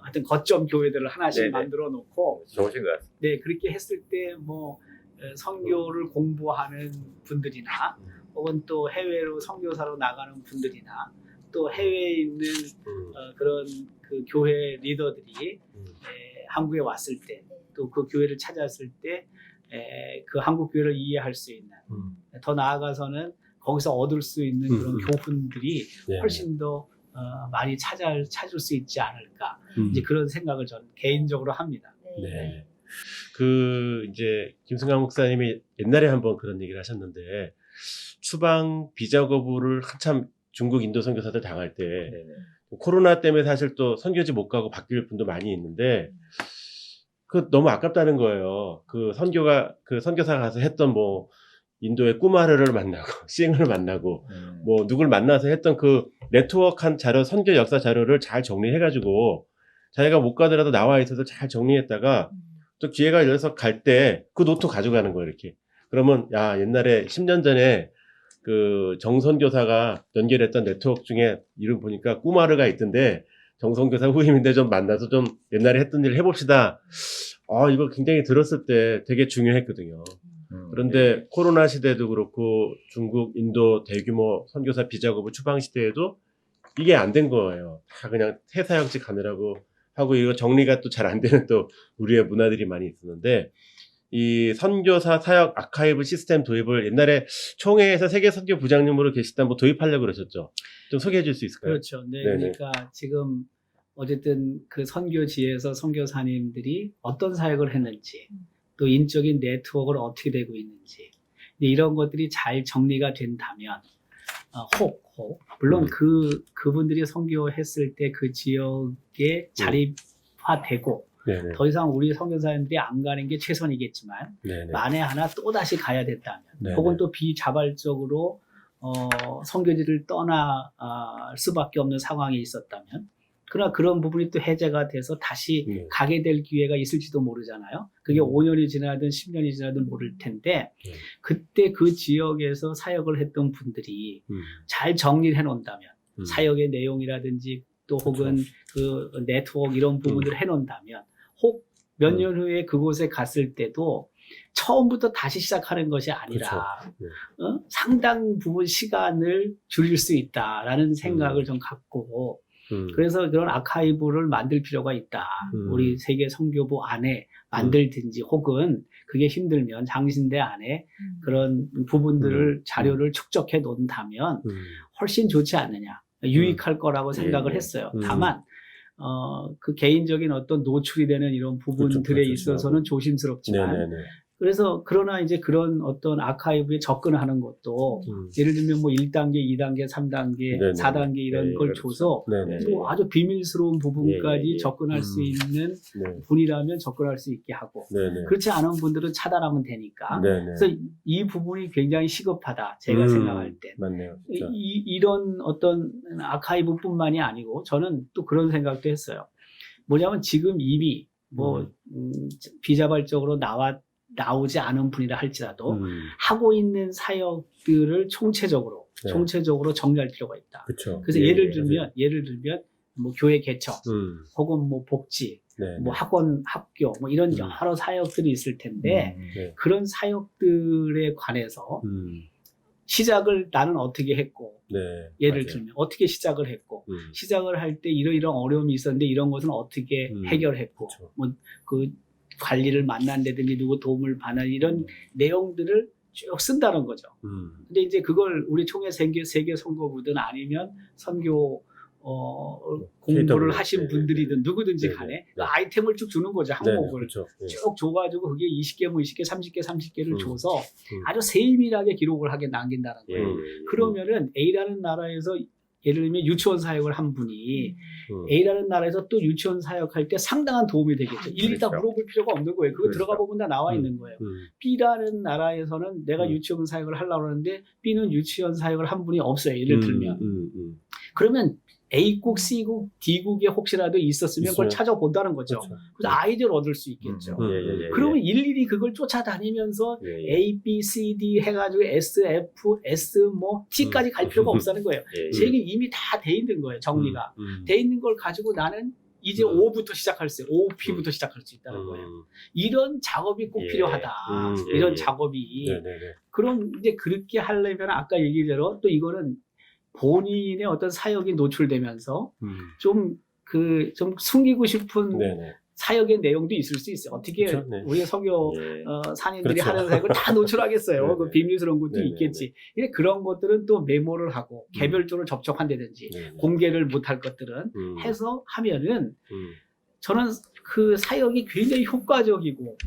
하여튼 거점 교회들을 하나씩 네네. 만들어 놓고 좋으신 것 같습니다. 네 그렇게 했을 때 뭐 선교를 공부하는 분들이나 혹은 또 해외로 선교사로 나가는 분들이나 또 해외에 있는 그런 그 교회 리더들이 한국에 왔을 때 또 그 교회를 찾았을 때 그 한국 교회를 이해할 수 있는 더 나아가서는 거기서 얻을 수 있는 그런 교훈들이 네. 훨씬 더 많이 찾을 수 있지 않을까 이제 그런 생각을 저는 개인적으로 합니다. 네. 이제 김승강 목사님이 옛날에 한번 그런 얘기를 하셨는데 추방 비자 거부를 한참 중국 인도 선교사들 당할 때 네네. 코로나 때문에 사실 또 선교지 못 가고 바뀔 분도 많이 있는데 그 너무 아깝다는 거예요. 그 선교사 가서 했던 뭐 인도의 꾸마르를 만나고 싱을 만나고 뭐 누굴 만나서 했던 그 네트워크한 자료, 선교 역사 자료를 잘 정리해가지고 자기가 못 가더라도 나와 있어서 잘 정리했다가 또 기회가 열려서 갈 때 그 노트 가져가는 거예요, 이렇게. 그러면 야, 옛날에 10년 전에 그 정선교사가 연결했던 네트워크 중에 이름 보니까 꾸마르가 있던데 정선교사 후임인데 좀 만나서 좀 옛날에 했던 일 해봅시다. 이거 굉장히 들었을 때 되게 중요했거든요. 그런데 코로나 시대도 그렇고 중국, 인도 대규모 선교사 비자 거부 추방 시대에도 이게 안 된 거예요. 다 그냥 새사역직 가느라고 하고 이거 정리가 또 잘 안 되는 또 우리의 문화들이 많이 있었는데 이 선교사 사역 아카이브 시스템 도입을 옛날에 총회에서 세계 선교 부장님으로 계시던 뭐 도입하려고 그러셨죠. 좀 소개해 줄 수 있을까요? 그렇죠. 네, 네네. 그러니까 지금 어쨌든 그 선교지에서 선교사님들이 어떤 사역을 했는지 또 인적인 네트워크를 어떻게 되고 있는지 이런 것들이 잘 정리가 된다면 물론 그분들이 선교했을 때 그 지역에 자립화되고 네네. 더 이상 우리 선교사님들이 안 가는 게 최선이겠지만 네네. 만에 하나 또 다시 가야 됐다면 네네. 혹은 또 비자발적으로 선교지를 떠날 수밖에 없는 상황이 있었다면 그러나 그런 부분이 또 해제가 돼서 다시 가게 될 기회가 있을지도 모르잖아요. 그게 5년이 지나든 10년이 지나든 모를 텐데 그때 그 지역에서 사역을 했던 분들이 잘 정리를 해놓는다면 사역의 내용이라든지 또 혹은 그 네트워크 이런 부분들을 해놓는다면 혹 몇 년 후에 그곳에 갔을 때도 처음부터 다시 시작하는 것이 아니라 상당 부분 시간을 줄일 수 있다라는 생각을 좀 갖고 그래서 그런 아카이브를 만들 필요가 있다. 우리 세계 선교부 안에 만들든지 혹은 그게 힘들면 장신대 안에 그런 부분들을 자료를 축적해 놓는다면 훨씬 좋지 않느냐. 유익할 거라고 생각을 했어요. 다만 그 개인적인 어떤 노출이 되는 이런 부분들에 있어서는 조심스럽지만 네네네. 그래서 그러나 이제 그런 어떤 아카이브에 접근하는 것도 예를 들면 뭐 1단계, 2단계, 3단계, 네네. 4단계 이런 네, 걸 그렇죠. 줘서 네네. 또 아주 비밀스러운 부분까지 예, 예, 예. 접근할 수 있는 네. 분이라면 접근할 수 있게 하고 네네. 그렇지 않은 분들은 차단하면 되니까 네네. 그래서 이 부분이 굉장히 시급하다 제가 생각할 때 맞네요. 진짜. 이런 어떤 아카이브뿐만이 아니고 저는 또 그런 생각도 했어요. 뭐냐면 지금 이미 뭐 비자발적으로 나오지 않은 분이라 할지라도 하고 있는 사역들을 총체적으로 정리할 필요가 있다. 그렇죠. 그래서 예를 들면 뭐 교회 개척 혹은 뭐 복지, 네. 뭐 학원, 학교 뭐 이런 여러 사역들이 있을 텐데 네. 그런 사역들에 관해서 시작을 나는 어떻게 했고 네. 예를 맞아요. 들면 어떻게 시작을 했고 시작을 할 때 이런 어려움이 있었는데 이런 것은 어떻게 해결했고 그렇죠. 뭐 그 관리를 만난다든지 누구 도움을 받는 이런 내용들을 쭉 쓴다는 거죠. 근데 이제 그걸 우리 총회 세계 선거부든 아니면 선교 공부를 하신 네, 분들이든 누구든지 네, 간에 네. 그 아이템을 쭉 주는 거죠. 항목을 그렇죠. 네. 쭉 줘가지고 그게 20개, 뭐 20개, 30개, 30개를 줘서 음. 아주 세밀하게 기록을 하게 남긴다는 예, 거예요. 예, 예. 그러면은 A라는 나라에서 예를 들면 유치원 사역을 한 분이 음. A라는 나라에서 또 유치원 사역할 때 상당한 도움이 되겠죠. 일일이 다 그렇죠. 물어볼 필요가 없는 거예요. 그거 그렇죠. 들어가 보면 다 나와 있는 거예요. B라는 나라에서는 내가 유치원 사역을 하려고 하는데 B는 유치원 사역을 한 분이 없어요. 예를 들면. 그러면 A국, C국, D국에 혹시라도 있었으면 그걸 있어요. 찾아본다는 거죠. 그렇죠. 그래서 아이디어를 얻을 수 있겠죠. 예, 예, 예, 그러면 일일이 그걸 쫓아다니면서 예, 예. A, B, C, D 해가지고 S, F, S, 뭐 T까지 갈 필요가 없다는 거예요. 예, 예. 책이 이미 다 돼 있는 거예요. 정리가. 돼 있는 걸 가지고 나는 이제 O부터 시작할 수 있어요. OP부터 시작할 수 있다는 거예요. 이런 작업이 꼭 예. 필요하다. 예, 이런 예. 작업이. 네네네. 그럼 이제 그렇게 하려면 아까 얘기대로 또 이거는 본인의 어떤 사역이 노출되면서 좀 숨기고 싶은 네네. 사역의 내용도 있을 수 있어요. 어떻게 그렇죠. 네. 우리의 선교 예. 산인들이 그렇죠. 하는 사역을 다 노출하겠어요. 네네. 그 비밀스러운 것도 네네네. 있겠지. 근데 그런 것들은 또 메모를 하고 개별적으로 접촉한다든지 네네. 공개를 못할 것들은 해서 하면은 저는 그 사역이 굉장히 효과적이고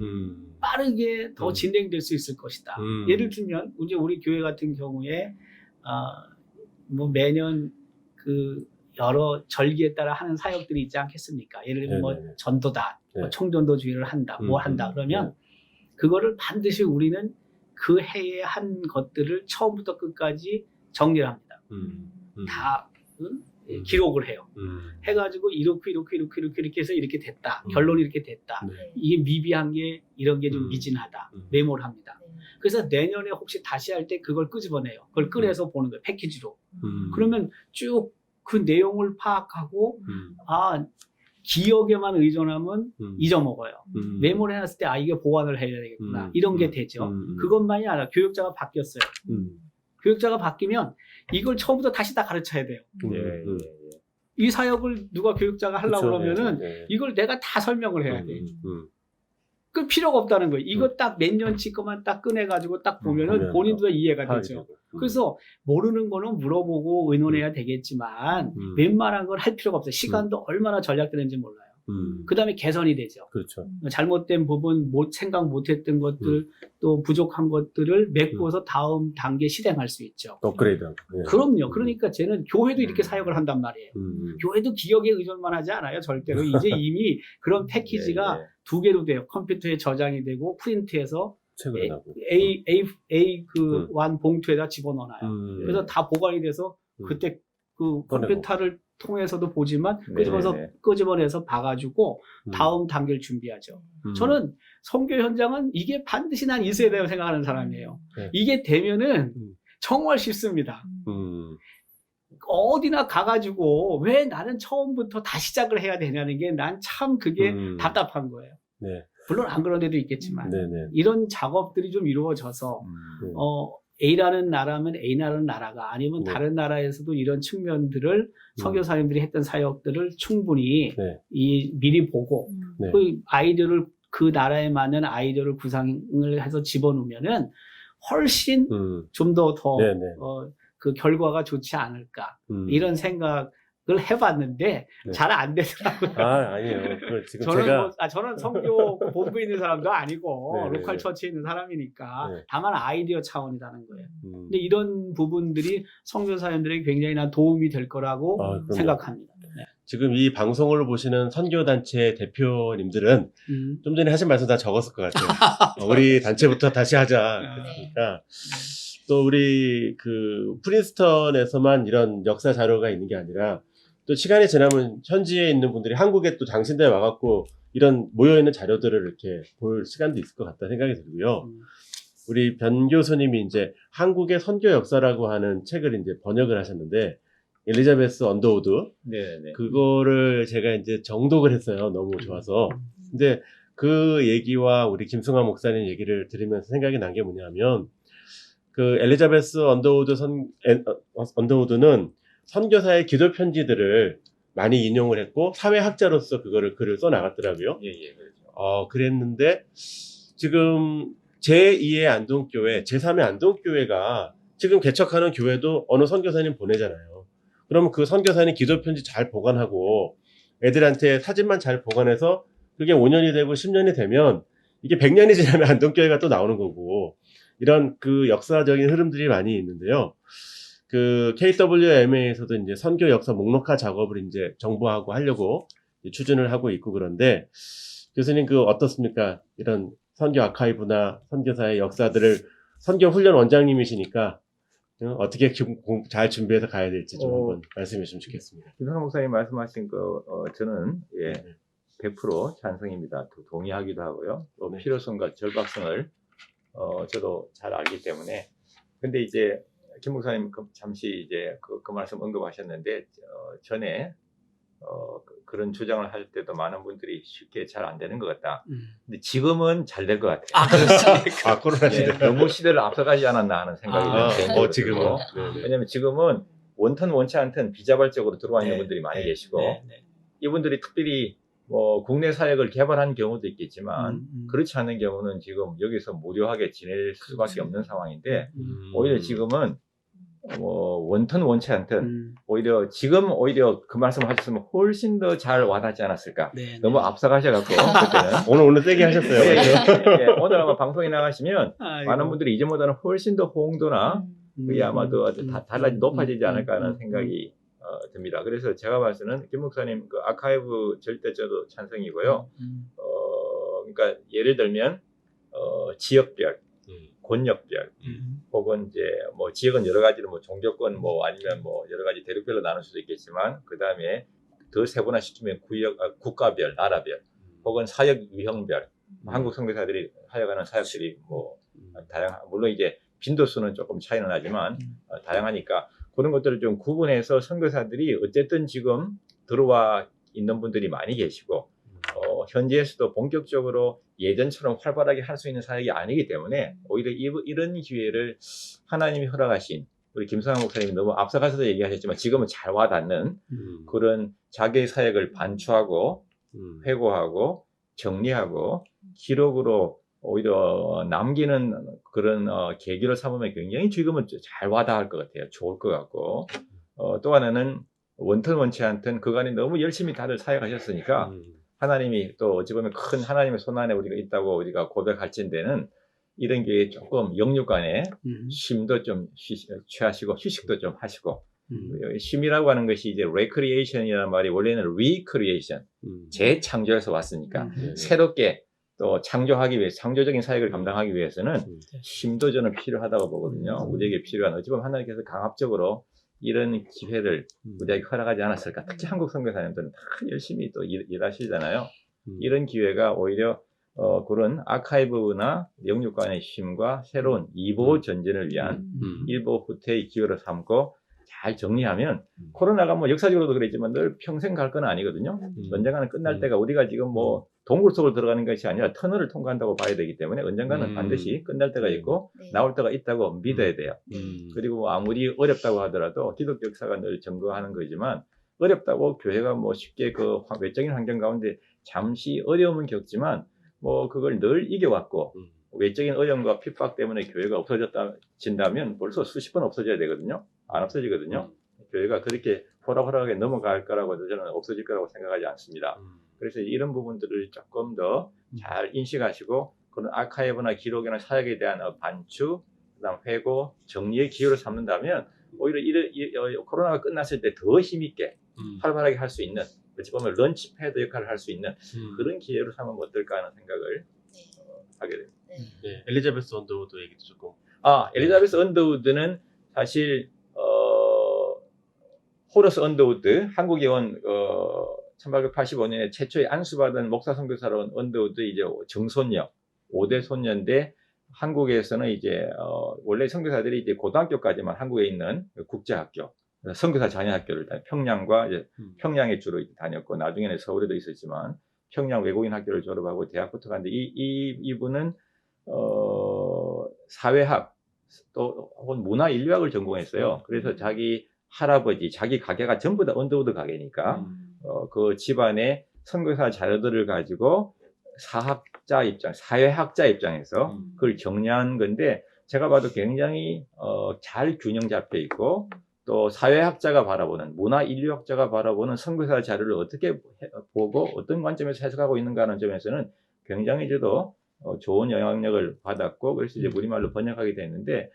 빠르게 더 진행될 수 있을 것이다. 예를 들면 이제 우리 교회 같은 경우에 뭐 매년 그 여러 절기에 따라 하는 사역들이 있지 않겠습니까? 예를 들면 뭐 네네네. 전도다, 뭐 네. 총전도주의를 한다, 뭐 한다 그러면 그거를 반드시 우리는 그 해에 한 것들을 처음부터 끝까지 정리를 합니다. 다 기록을 해요. 해가지고 이렇게 해서 이렇게 됐다. 결론이 이렇게 됐다. 네. 이게 미비한 게 이런 게 좀 음. 미진하다. 음. 메모를 합니다. 네. 그래서 내년에 혹시 다시 할 때 그걸 끄집어내요. 그걸 꺼내서 보는 거예요. 패키지로. 그러면 쭉 그 내용을 파악하고 아 기억에만 의존하면 잊어먹어요. 메모를 해놨을 때 아 이게 보완을 해야 되겠구나. 이런 게 되죠. 그것만이 아니라 교육자가 바뀌었어요. 교육자가 바뀌면 이걸 처음부터 다시 다 가르쳐야 돼요. 예, 예, 예. 이 사역을 누가 교육자가 하려고 그렇죠. 그러면은 네. 이걸 내가 다 설명을 해야 돼. 그 필요가 없다는 거예요. 이거 딱 몇 년치 것만 딱 꺼내가지고 딱 보면은 보면 본인도 이해가 파악이 되죠. 되고. 그래서 모르는 거는 물어보고 의논해야 되겠지만 웬만한 걸 할 필요가 없어요. 시간도 얼마나 절약되는지 몰라요. 그 다음에 개선이 되죠. 그렇죠. 잘못된 부분, 생각 못했던 것들, 또 부족한 것들을 메꾸어서 다음 단계 실행할 수 있죠. 업그레이드하고. 네. 그럼요. 그러니까 쟤는 교회도 이렇게 사역을 한단 말이에요. 교회도 기억에 의존만 하지 않아요. 절대로. 이제 이미 그런 패키지가 예, 예. 2개로 돼요. 컴퓨터에 저장이 되고 프린트해서 책으로 나고. A 그 완 봉투에다 집어넣어놔요. 네. 그래서 다 보관이 돼서 그때 그 컴퓨터를 통해서도 보지만 네, 네. 끄집어내서 봐가지고 다음 단계를 준비하죠. 저는 선교 현장은 이게 반드시 난 있어야 된다고 생각하는 사람이에요. 네. 이게 되면은 정말 쉽습니다. 어디나 가가지고 왜 나는 처음부터 다 시작을 해야 되냐는 게 난 참 그게 답답한 거예요. 네. 물론 안 그런 데도 있겠지만 네네. 이런 작업들이 좀 이루어져서 A라는 나라면 A라는 나라가 아니면 네. 다른 나라에서도 이런 측면들을 선교사님들이 했던 사역들을 충분히 네. 미리 보고 네. 그 아이디어를 그 나라에 맞는 아이디어를 구상을 해서 집어넣으면은 훨씬 좀 더 네네. 그 결과가 좋지 않을까 이런 생각을 해봤는데 네. 잘 안 되더라고요. 아니에요. 그걸 지금 저는 제가 저는 선교 본부에 있는 사람도 아니고 네네네. 로컬 처치에 있는 사람이니까 네. 다만 아이디어 차원이라는 거예요. 근데 이런 부분들이 선교사님들에게 굉장히 난 도움이 될 거라고 그럼요. 생각합니다. 네. 지금 이 방송을 보시는 선교단체 대표님들은 좀 전에 하신 말씀 다 적었을 것 같아요. 우리 단체부터 다시 하자. 그러니까 또 우리 그 프린스턴에서만 이런 역사 자료가 있는 게 아니라 또 시간이 지나면 현지에 있는 분들이 한국에 또 당신대에 와갖고 이런 모여있는 자료들을 이렇게 볼 시간도 있을 것 같다 생각이 들고요. 우리 변 교수님이 이제 한국의 선교 역사라고 하는 책을 이제 번역을 하셨는데 엘리자베스 언더우드 네네. 그거를 제가 이제 정독을 했어요. 너무 좋아서. 근데 그 얘기와 우리 김승환 목사님 얘기를 들으면서 생각이 난 게 뭐냐면 그 엘리자베스 언더우드는 선교사의 기도 편지들을 많이 인용을 했고 사회학자로서 그거를 글을 써 나갔더라고요. 예, 예, 그렇죠. 그랬는데 지금 제2의 안동교회, 제3의 안동교회가 지금 개척하는 교회도 어느 선교사님 보내잖아요. 그러면 그 선교사님 기도 편지 잘 보관하고 애들한테 사진만 잘 보관해서 그게 5년이 되고 10년이 되면 이게 100년이 지나면 안동교회가 또 나오는 거고 이런 그 역사적인 흐름들이 많이 있는데요. 그 KWMA에서도 이제 선교 역사 목록화 작업을 이제 정부하고 하려고 추진을 하고 있고 그런데 교수님 그 어떻습니까? 이런 선교 아카이브나 선교사의 역사들을 선교 훈련 원장님이시니까 어떻게 잘 준비해서 가야 될지 좀 한번 말씀해 주시면 좋겠습니다. 김성환 목사님 말씀하신 저는 100% 찬성입니다. 동의하기도 하고요. 또 필요성과 절박성을 저도 잘 알기 때문에. 근데 이제 김 목사님 잠시 이제 그 말씀 언급하셨는데 전에 그런 주장을 할 때도 많은 분들이 쉽게 잘 안 되는 것 같다. 근데 지금은 잘 될 것 같아요. 아, 그렇습니까? 아, 코로나 시대. 너무 시대를 앞서가지 않았나 하는 생각이 드는 지금은. 왜냐면 지금은 원턴 원치 않든 비자발적으로 들어와 있는 분들이 많이 계시고 이분들이 특별히 뭐 국내 사역을 개발한 경우도 있겠지만 그렇지 않은 경우는 지금 여기서 무료하게 지낼 수밖에 없는 상황인데 오히려 지금은 원턴 원치 않든 오히려 지금 오히려 그 말씀하셨으면 훨씬 더 잘 와닿지 않았을까. 너무 앞서가셔갖고 그때는 오늘 세게 하셨어요. 오늘 아마 방송에 나가시면 많은 분들이 이전보다는 훨씬 더 호응도나 그게 아마도 높아지지 않을까 하는 생각이 듭니다. 그래서 제가 봤을 때는 김 목사님 그 아카이브 절대 저도 찬성이고요. 그러니까 예를 들면 지역별, 권역별, 혹은 이제 뭐 지역은 여러 가지로 뭐 종교권 뭐 아니면 뭐 여러 가지 대륙별로 나눌 수도 있겠지만 그 다음에 더 세분화시키면 국가별, 나라별, 혹은 사역 유형별, 한국 선교사들이 사역하는 사역들이 뭐 물론 이제 빈도수는 조금 차이는 나지만 다양하니까 그런 것들을 좀 구분해서 선교사들이 어쨌든 지금 들어와 있는 분들이 많이 계시고 현지에서도 본격적으로 예전처럼 활발하게 할 수 있는 사역이 아니기 때문에 오히려 이런 기회를 하나님이 허락하신 우리 김성환 목사님이 너무 앞서가서도 얘기하셨지만 지금은 잘 와닿는 그런 자기의 사역을 반추하고 회고하고 정리하고 기록으로 오히려 남기는 그런 계기를 삼으면 굉장히 지금은 잘 와닿을 것 같아요. 좋을 것 같고 또 하나는 원턴 원치 않든 그간에 너무 열심히 다들 사역하셨으니까 하나님이 또 어찌 보면 큰 하나님의 손안에 우리가 있다고 우리가 고백할진대는 이런 게 조금 영육간에 쉼도 좀 취하시고 휴식도 좀 하시고 쉼이라고 하는 것이 이제 recreation이라는 말이 원래는 recreation 재창조에서 왔으니까 새롭게 또 창조하기 위해 창조적인 사역을 감당하기 위해서는 쉼도 저는 필요하다고 보거든요. 우리에게 필요한 어찌 보면 하나님께서 강압적으로 이런 기회를 우리에게 허락하지 않았을까. 특히 한국 선교사님들은 다 열심히 또 일하시잖아요. 이런 기회가 오히려 그런 아카이브나 영육간의 쉼과 새로운 이보 전진을 위한 일보 후퇴의 기회로 삼고 잘 정리하면 코로나가 뭐 역사적으로도 그랬지만 늘 평생 갈 건 아니거든요. 언젠가는 끝날 때가 우리가 지금 뭐 동굴 속으로 들어가는 것이 아니라 터널을 통과한다고 봐야 되기 때문에 언젠가는 반드시 끝날 때가 있고 나올 때가 있다고 믿어야 돼요. 그리고 아무리 어렵다고 하더라도 기독교 역사가 늘 증거하는 거지만 어렵다고 교회가 뭐 쉽게 그 외적인 환경 가운데 잠시 어려움은 겪지만 뭐 그걸 늘 이겨왔고 외적인 어려움과 핍박 때문에 교회가 없어진다면 벌써 수십 번 없어져야 되거든요. 안 없어지거든요. 교회가 그렇게 호락호락하게 넘어갈 거라고 저는 없어질 거라고 생각하지 않습니다. 그래서 이런 부분들을 조금 더 잘 인식하시고 그런 아카이브나 기록이나 사역에 대한 반추, 그다음 회고, 정리의 기회로 삼는다면 오히려 코로나가 끝났을 때 더 힘있게 활발하게 할 수 있는 어찌 보면 런치패드 역할을 할 수 있는 그런 기회로 삼으면 어떨까 하는 생각을 하게 됩니다. 네, 엘리자베스 언더우드 얘기도 조금. 엘리자베스 언더우드는 사실 호러스 언더우드 한국에 온 1885년에 최초의 안수받은 목사 선교사로 온 언더우드 이제 정손녀 5대 손녀인데 한국에서는 이제 원래 선교사들이 이제 고등학교까지만 한국에 있는 국제학교 선교사 자녀학교를 평양과 이제 평양에 주로 다녔고 나중에는 서울에도 있었지만 평양 외국인 학교를 졸업하고 대학부터 갔는데 이분은 사회학 또 혹은 문화 인류학을 전공했어요. 그래서 자기 할아버지, 자기 가게가 전부 다 언더우드 가게니까 그 집안의 선교사 자녀들을 가지고 사회학자 입장에서 그걸 정리한 건데 제가 봐도 굉장히 잘 균형 잡혀 있고 또 사회학자가 바라보는 문화인류학자가 바라보는 선교사 자료를 어떻게 보고 어떤 관점에서 해석하고 있는가 하는 점에서는 굉장히 저도 좋은 영향력을 받았고 그래서 이제 우리말로 번역하게 됐는데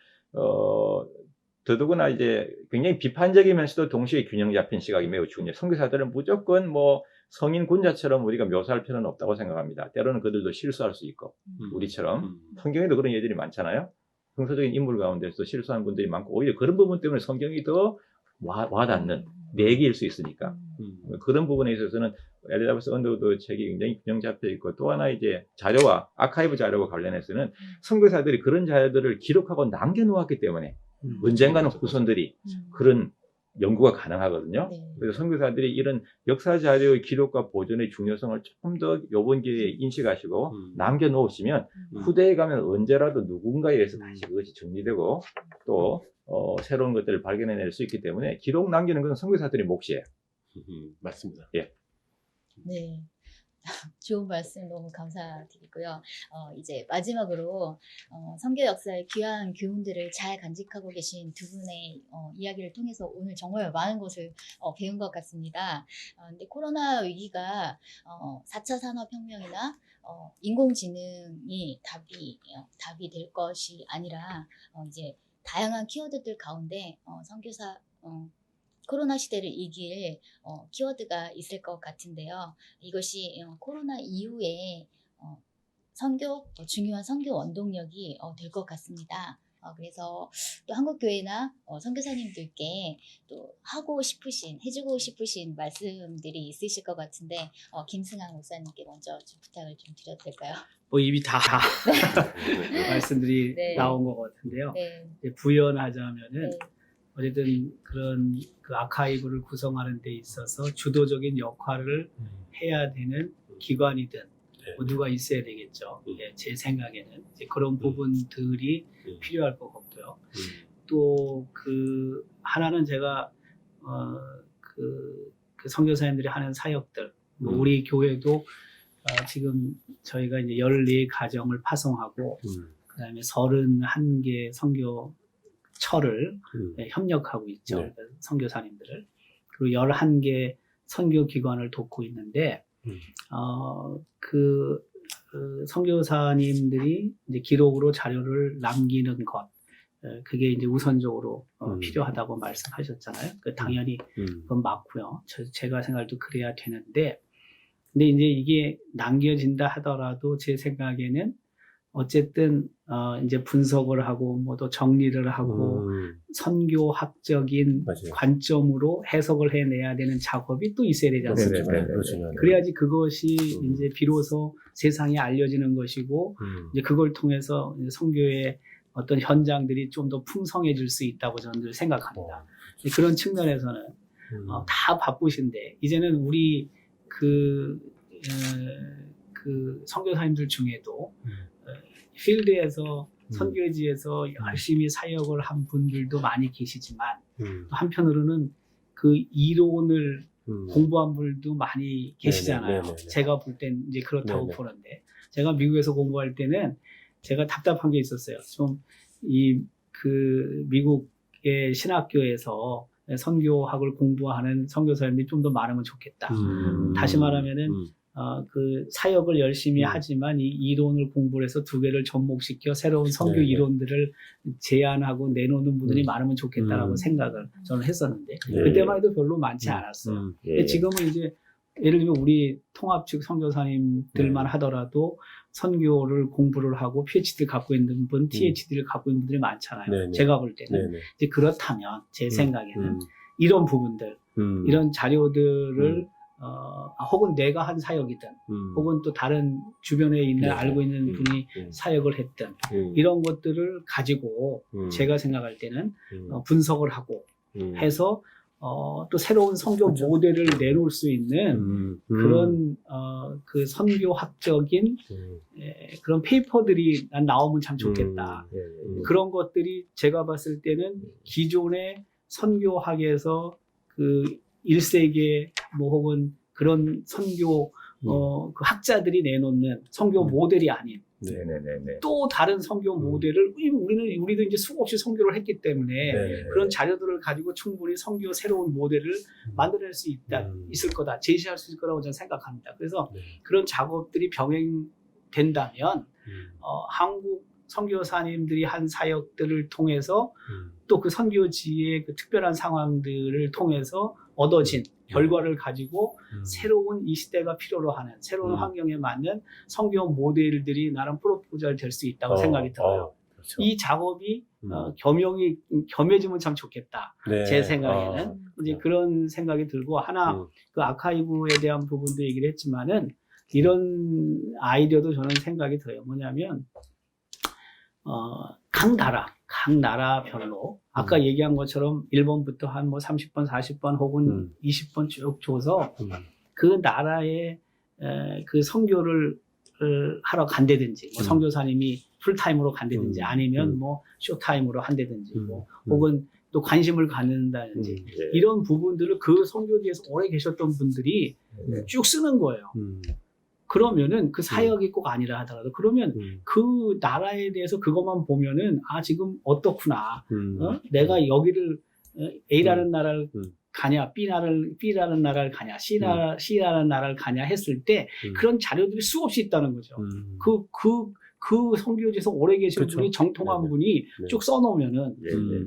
더더구나 이제 굉장히 비판적이면서도 동시에 균형 잡힌 시각이 매우 중요해요. 선교사들은 무조건 뭐 성인 군자처럼 우리가 묘사할 필요는 없다고 생각합니다. 때로는 그들도 실수할 수 있고 우리처럼 성경에도 그런 예들이 많잖아요. 형사적인 인물 가운데서 실수한 분들이 많고 오히려 그런 부분 때문에 성경이 더 와닿는 내기일 수 있으니까 그런 부분에 있어서는 엘리자베스 언더우드 책이 굉장히 균형 잡혀 있고 또 하나 이제 자료와 아카이브 자료와 관련해서는 선교사들이 그런 자료들을 기록하고 남겨놓았기 때문에 언젠가는 후손들이 그런 연구가 가능하거든요. 네. 그래서 선교사들이 이런 역사 자료의 기록과 보존의 중요성을 조금 더 이번 기회에 인식하시고 남겨놓으시면 후대에 가면 언제라도 누군가에 의해서 다시 그것이 정리되고 또 새로운 것들을 발견해낼 수 있기 때문에 기록 남기는 것은 선교사들의 몫이에요. 맞습니다. 예. 네. 좋은 말씀 너무 감사드리고요. 이제 마지막으로 선교 역사의 귀한 교훈들을 잘 간직하고 계신 두 분의 이야기를 통해서 오늘 정말 많은 것을 배운 것 같습니다. 근데 코로나 위기가 4차 산업혁명이나 인공지능이 답이 될 것이 아니라 이제 다양한 키워드들 가운데 선교사 코로나 시대를 이길 키워드가 있을 것 같은데요. 이것이 코로나 이후에 중요한 선교 원동력이 될 것 같습니다. 그래서 또 한국교회나 선교사님들께 또 해주고 싶으신 말씀들이 있으실 것 같은데 김승환 목사님께 먼저 좀 부탁을 좀 드려도 될까요? 뭐 이미 다 말씀들이 네. 나온 것 같은데요. 네. 이제 부연하자면은 네. 어쨌든 그런 그 아카이브를 구성하는 데 있어서 주도적인 역할을 해야 되는 기관이든 뭐 누가 있어야 되겠죠. 예, 제 생각에는 이제 그런 부분들이 필요할 것 같고요. 또 그 하나는 제가 그 선교사님들이 하는 사역들, 뭐 우리 교회도 지금 저희가 이제 14가정을 파송하고 그다음에 31개 선교처를 협력하고 있죠. 네. 선교사님들을. 그리고 11개 선교기관을 돕고 있는데 그 선교사님들이 이제 기록으로 자료를 남기는 것, 그게 이제 우선적으로 필요하다고 말씀하셨잖아요. 당연히 그건 맞고요. 제가 생각도 그래야 되는데, 근데 이제 이게 남겨진다 하더라도 제 생각에는 어쨌든 이제 분석을 하고 뭐 또 정리를 하고 선교학적인 맞아요. 관점으로 해석을 해내야 되는 작업이 또 있어야 되지 않습니까? 네네네. 그래야지 그것이 이제 비로소 세상에 알려지는 것이고 이제 그걸 통해서 이제 선교의 어떤 현장들이 좀 더 풍성해질 수 있다고 저는 늘 생각합니다. 그런 측면에서는 다 바쁘신데 이제는 우리 그 선교사님들 중에도 필드에서 선교지에서 열심히 사역을 한 분들도 많이 계시지만 또 한편으로는 그 이론을 공부한 분들도 많이 계시잖아요. 네네네네. 제가 볼 땐 이제 그렇다고 네네. 보는데 제가 미국에서 공부할 때는 제가 답답한 게 있었어요. 좀 그 미국의 신학교에서 선교학을 공부하는 선교사님들이 좀 더 많으면 좋겠다. 다시 말하면은 그 사역을 열심히 하지만 이 이론을 공부를 해서 두 개를 접목시켜 새로운 선교 네네. 이론들을 제안하고 내놓는 분들이 많으면 좋겠다라고 생각을 저는 했었는데 네. 그때만 해도 별로 많지 않았어요. 근데 지금은 이제 예를 들면 우리 통합 측 선교사님들만 하더라도 선교를 공부를 하고 PhD를 갖고 있는 분, THD를 갖고 있는 분들이 많잖아요. 네네. 제가 볼 때는. 네네. 이제 그렇다면 제 생각에는 이런 부분들, 이런 자료들을 혹은 내가 한 사역이든 혹은 또 다른 주변에 있는 네. 알고 있는 분이 사역을 했든 이런 것들을 가지고 제가 생각할 때는 분석을 하고 해서 또 새로운 선교 그렇죠. 모델을 내놓을 수 있는 그런 그 선교학적인 그런 페이퍼들이 난 나오면 참 좋겠다. 그런 것들이 제가 봤을 때는 기존의 선교학에서 그 1세기 뭐 혹은 그런 선교 그 학자들이 내놓는 선교 모델이 아닌 네네네. 또 다른 선교 모델을 우리도 이제 수없이 선교를 했기 때문에 네. 그런 자료들을 가지고 충분히 선교 새로운 모델을 만들어낼 수 있을 거다, 제시할 수 있을 거라고 저는 생각합니다. 그래서 네. 그런 작업들이 병행된다면 한국 선교사님들이 한 사역들을 통해서 또 그 선교지의 그 특별한 상황들을 통해서 얻어진 결과를 가지고 새로운 이 시대가 필요로 하는 새로운 환경에 맞는 선교 모델들이 나름 프로포절 될 수 있다고 생각이 들어요. 그렇죠. 이 작업이 겸해지면 참 좋겠다. 네. 제 생각에는 이제 그런 생각이 들고 하나 그 아카이브에 대한 부분도 얘기를 했지만은 이런 아이디어도 저는 생각이 들어요. 뭐냐면 각 나라별로 아까 얘기한 것처럼 1번부터 한 뭐 30번, 40번 혹은 20번 쭉 줘서 그 나라의 그 선교를 하러 간다든지 뭐 선교사님이 풀타임으로 간다든지 아니면 뭐 쇼타임으로 한다든지 뭐 혹은 또 관심을 갖는다든지 이런 부분들을 그 선교지에서 오래 계셨던 분들이 쭉 쓰는 거예요. 그러면은 그 사역이 꼭 아니라 하더라도 그러면 그 나라에 대해서 그것만 보면은 지금 어떻구나. 내가 여기를 A라는 나라를 가냐, B라는 나라를 가냐, C라는 나라를 가냐 했을 때 그런 자료들이 수없이 있다는 거죠. 그 선교지에서 오래 계신 그렇죠. 분이 정통한 네네. 분이 쭉 써놓으면은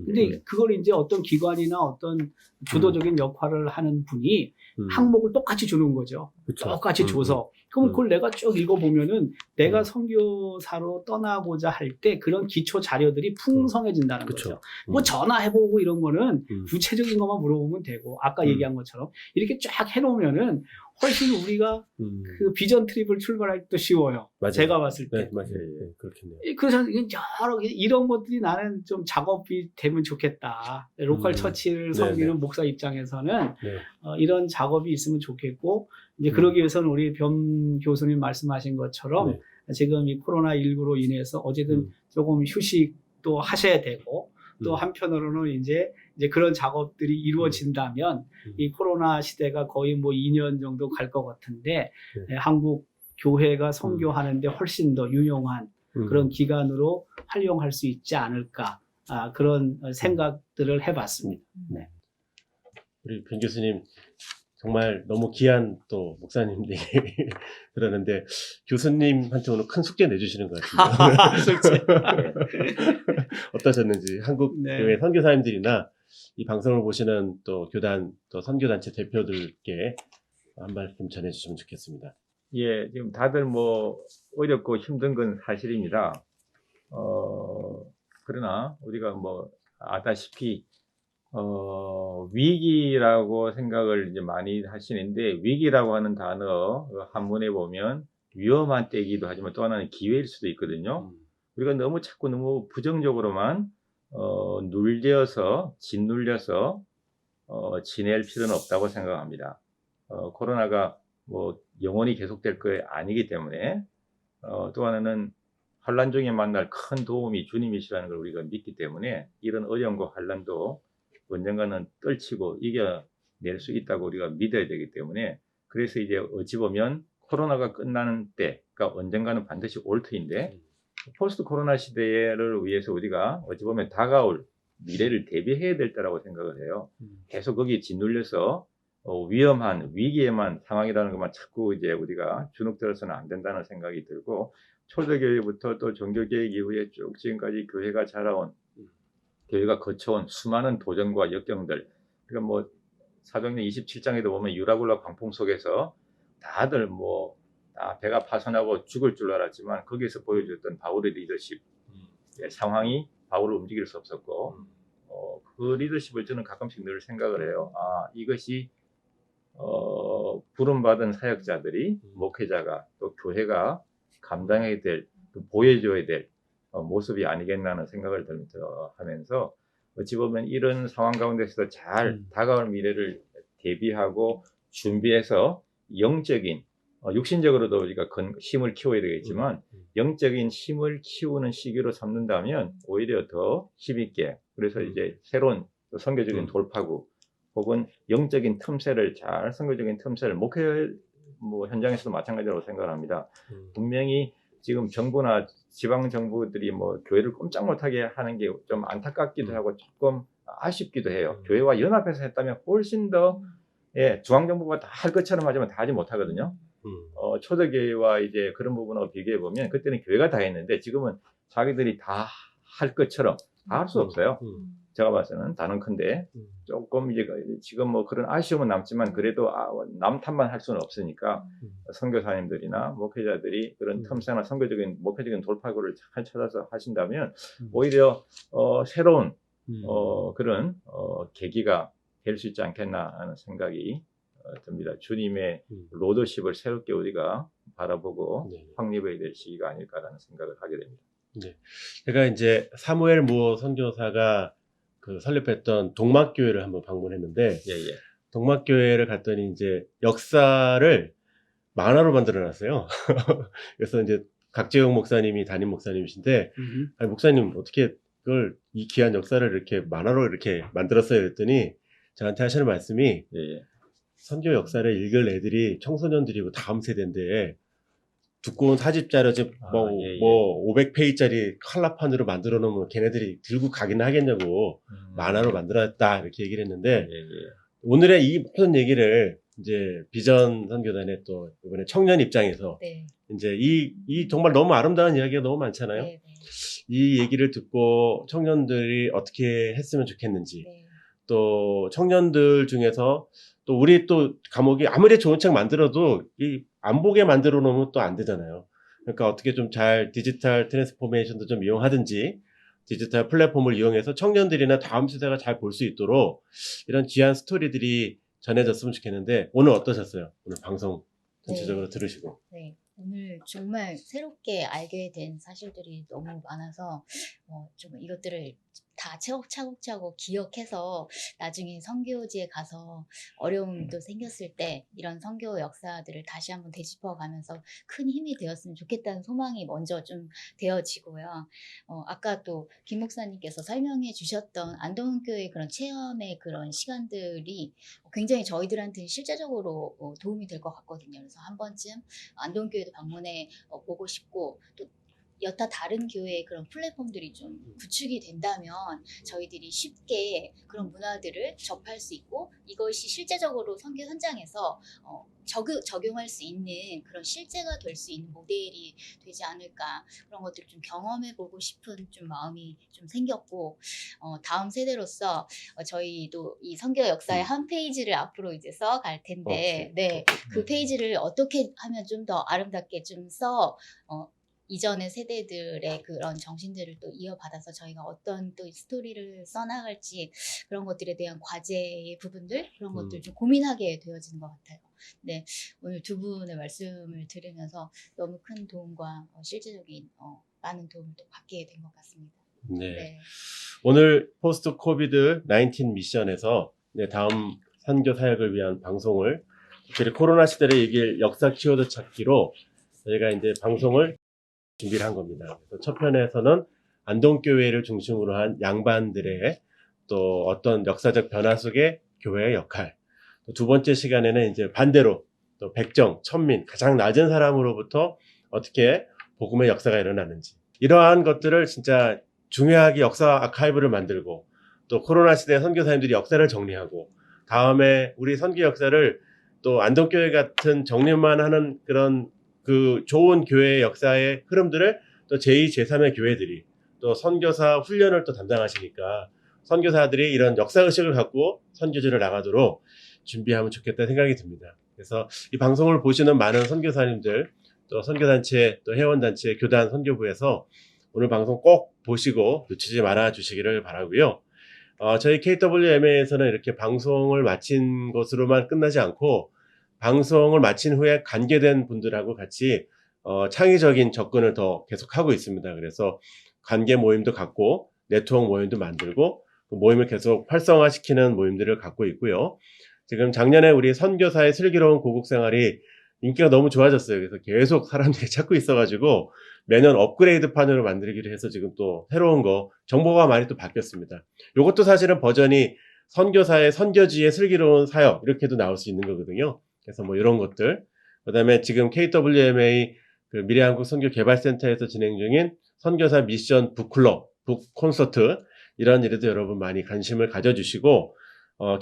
근데 그걸 이제 어떤 기관이나 어떤 주도적인 역할을 하는 분이 항목을 똑같이 주는 거죠. 그쵸. 똑같이 줘서. 그럼 그걸 내가 쭉 읽어보면은 내가 선교사로 떠나고자 할 때 그런 기초 자료들이 풍성해진다는 그쵸. 거죠. 뭐 전화해보고 이런 거는 구체적인 것만 물어보면 되고 아까 얘기한 것처럼 이렇게 쫙 해놓으면은 훨씬 우리가 그 비전 트립을 출발할 때도 쉬워요. 맞아요. 제가 봤을 때. 네, 맞아요. 네, 그렇겠네요. 그래서 여러 이런 것들이 나는 좀 작업이 되면 좋겠다. 로컬 처치를 섬기는 네네. 목사 입장에서는 네. 이런 작업이 있으면 좋겠고 이제 그러기 위해서는 우리 변 교수님 말씀하신 것처럼 지금 이 코로나19로 인해서 어쨌든 조금 휴식도 하셔야 되고 또 한편으로는 이제 그런 작업들이 이루어진다면 이 코로나 시대가 거의 뭐 2년 정도 갈 것 같은데 한국 교회가 선교하는데 훨씬 더 유용한 그런 기간으로 활용할 수 있지 않을까 그런 생각들을 해봤습니다. 네. 우리 변 교수님 정말 너무 귀한 또 목사님 얘기 들었는데 교수님한테 오늘 큰 숙제 내주시는 것 같은데요. 어떠셨는지 한국 교회 선교사님들이나 이 방송을 보시는 또 교단 또 선교단체 대표들께 한 말씀 전해주시면 좋겠습니다. 예, 지금 다들 뭐 어렵고 힘든 건 사실입니다. 그러나 우리가 뭐 아다시피 위기라고 생각을 이제 많이 하시는데 위기라고 하는 단어 한문에 보면 위험한 때이기도 하지만 또 하나는 기회일 수도 있거든요. 우리가 자꾸 너무 부정적으로만 짓눌려서 지낼 필요는 없다고 생각합니다. 코로나가 뭐 영원히 계속될 거 아니기 때문에 또 하나는 환란 중에 만날 큰 도움이 주님이시라는 걸 우리가 믿기 때문에 이런 어려움과 환란도 언젠가는 떨치고 이겨낼 수 있다고 우리가 믿어야 되기 때문에 그래서 이제 어찌 보면 코로나가 끝나는 때가 언젠가는 반드시 올 터인데 포스트 코로나 시대를 위해서 우리가 어찌 보면 다가올 미래를 대비해야 될 때라고 생각을 해요. 계속 거기에 짓눌려서 위험한 위기에만 상황이라는 것만 자꾸 이제 우리가 주눅들어서는 안 된다는 생각이 들고 초대교회부터 또 종교개혁 이후에 쭉 지금까지 교회가 자라온 교회가 거쳐온 수많은 도전과 역경들 그러니까 뭐 사도행전 27장에도 보면 유라굴라 광풍 속에서 다들 뭐 다 배가 파손하고 죽을 줄 알았지만 거기에서 보여줬던 바울의 리더십 상황이 바울을 움직일 수 없었고 그 리더십을 저는 가끔씩 늘 생각을 해요. 이것이 부름받은 사역자들이 목회자가 또 교회가 감당해야 될 보여줘야 될 모습이 아니겠나는 생각을 하면서 어찌 보면 이런 상황 가운데서도 잘 다가올 미래를 대비하고 준비해서 영적인 육신적으로도 우리가 힘을 키워야 되겠지만 영적인 힘을 키우는 시기로 삼는다면 오히려 더 힘있게 그래서 이제 새로운 선교적인 돌파구 혹은 영적인 틈새를 선교적인 틈새를 목회 뭐 현장에서도 마찬가지라고 생각을 합니다. 분명히 지금 정부나 지방 정부들이 뭐 교회를 꼼짝 못하게 하는 게 좀 안타깝기도 하고 조금 아쉽기도 해요. 교회와 연합해서 했다면 훨씬 더 중앙정부가 다 할 것처럼 하지만 다 하지 못하거든요. 초대교회와 이제 그런 부분하고 비교해 보면 그때는 교회가 다 했는데 지금은 자기들이 다 할 것처럼 다 할 수 없어요. 제가 봐서는 단언컨대 조금 이제 지금 뭐 그런 아쉬움은 남지만 그래도 남 탓만 할 수는 없으니까 선교사님들이나 목회자들이 그런 틈새나 선교적인 목회적인 돌파구를 잘 찾아서 하신다면 오히려 새로운 그런 계기가 될 수 있지 않겠나 하는 생각이 듭니다. 주님의 로더십을 새롭게 우리가 바라보고 확립해야 될 시기가 아닐까라는 생각을 하게 됩니다. 네. 제가 이제 사무엘 모 선교사가 그 설립했던 동막교회를 한번 방문했는데, 동막교회를 갔더니 이제 역사를 만화로 만들어놨어요. 그래서 이제 각재용 목사님이 담임 목사님이신데, 아니, 목사님 어떻게 그걸 이 귀한 역사를 이렇게 만화로 이렇게 만들었어요? 그랬더니 저한테 하시는 말씀이 선교 역사를 읽을 애들이 청소년들이고 다음 세대인데 두꺼운 사집자료 뭐 500페이지짜리 칼라판으로 만들어 놓으면 걔네들이 들고 가긴 하겠냐고 만화로 만들었다 이렇게 얘기를 했는데 오늘의 이 모든 얘기를 이제 비전 선교단의 또 이번에 청년 입장에서 이제 이 정말 너무 아름다운 이야기가 너무 많잖아요. 이 얘기를 듣고 청년들이 어떻게 했으면 좋겠는지 또 청년들 중에서 또 우리 또 과목이 아무리 좋은 책 만들어도 이 안 보게 만들어 놓으면 또 안 되잖아요. 그러니까 어떻게 좀 잘 디지털 트랜스포메이션도 좀 이용하든지 디지털 플랫폼을 이용해서 청년들이나 다음 세대가 잘 볼 수 있도록 이런 귀한 스토리들이 전해졌으면 좋겠는데 오늘 어떠셨어요? 오늘 방송 전체적으로 들으시고. 네. 오늘 정말 새롭게 알게 된 사실들이 너무 많아서 좀 이것들을 다 차곡차곡 기억해서 나중에 선교지에 가서 어려움도 생겼을 때 이런 선교 역사들을 다시 한번 되짚어가면서 큰 힘이 되었으면 좋겠다는 소망이 먼저 좀 되어지고요. 아까 또 김 목사님께서 설명해 주셨던 안동교회 그런 체험의 그런 시간들이 굉장히 저희들한테는 실제적으로 도움이 될 것 같거든요. 그래서 한 번쯤 안동교회도 방문해 보고 싶고 또 여타 다른 교회의 그런 플랫폼들이 좀 구축이 된다면 저희들이 쉽게 그런 문화들을 접할 수 있고 이것이 실제적으로 선교 현장에서 적용할 수 있는 그런 실제가 될 수 있는 모델이 되지 않을까 그런 것들을 좀 경험해 보고 싶은 좀 마음이 좀 생겼고 다음 세대로서 저희도 이 선교 역사의 한 페이지를 앞으로 이제 써 갈 텐데 그 페이지를 어떻게 하면 좀 더 아름답게 좀 이전의 세대들의 그런 정신들을 또 이어받아서 저희가 어떤 또 스토리를 써나갈지 그런 것들에 대한 과제의 부분들 그런 것들 좀 고민하게 되어지는 것 같아요. 네, 오늘 두 분의 말씀을 들으면서 너무 큰 도움과 실제적인 많은 도움을 또 받게 된 것 같습니다. 네. 오늘 포스트 코비드 19 미션에서 다음 선교 사역을 위한 방송을 특별히 코로나 시대를 이길 역사 키워드 찾기로 저희가 이제 방송을 준비를 한 겁니다. 그래서 첫 편에서는 안동교회를 중심으로 한 양반들의 또 어떤 역사적 변화 속의 교회의 역할. 또 두 번째 시간에는 이제 반대로 또 백정, 천민, 가장 낮은 사람으로부터 어떻게 복음의 역사가 일어나는지. 이러한 것들을 진짜 중요하게 역사 아카이브를 만들고 또 코로나 시대 선교사님들이 역사를 정리하고 다음에 우리 선교 역사를 또 안동교회 같은 정리만 하는 그런 그 좋은 교회의 역사의 흐름들을 또 제2, 제3의 교회들이 또 선교사 훈련을 또 담당하시니까 선교사들이 이런 역사의식을 갖고 선교지를 나가도록 준비하면 좋겠다 생각이 듭니다. 그래서 이 방송을 보시는 많은 선교사님들 또 선교단체 또 회원단체 교단 선교부에서 오늘 방송 꼭 보시고 놓치지 말아 주시기를 바라고요. 저희 KWMA에서는 이렇게 방송을 마친 것으로만 끝나지 않고 방송을 마친 후에 관계된 분들하고 같이 창의적인 접근을 더 계속하고 있습니다. 그래서 관계 모임도 갖고 네트워크 모임도 만들고 그 모임을 계속 활성화시키는 모임들을 갖고 있고요. 지금 작년에 우리 선교사의 슬기로운 고국 생활이 인기가 너무 좋아졌어요. 그래서 계속 사람들이 찾고 있어가지고 매년 업그레이드판으로 만들기로 해서 지금 또 새로운 거 정보가 많이 또 바뀌었습니다. 이것도 사실은 버전이 선교사의 선교지의 슬기로운 사역 이렇게도 나올 수 있는 거거든요. 그래서 뭐 이런 것들 그다음에 지금 KWMA 그 미래한국 선교개발센터에서 진행 중인 선교사 미션 북클럽, 북콘서트 이런 일에도 여러분 많이 관심을 가져주시고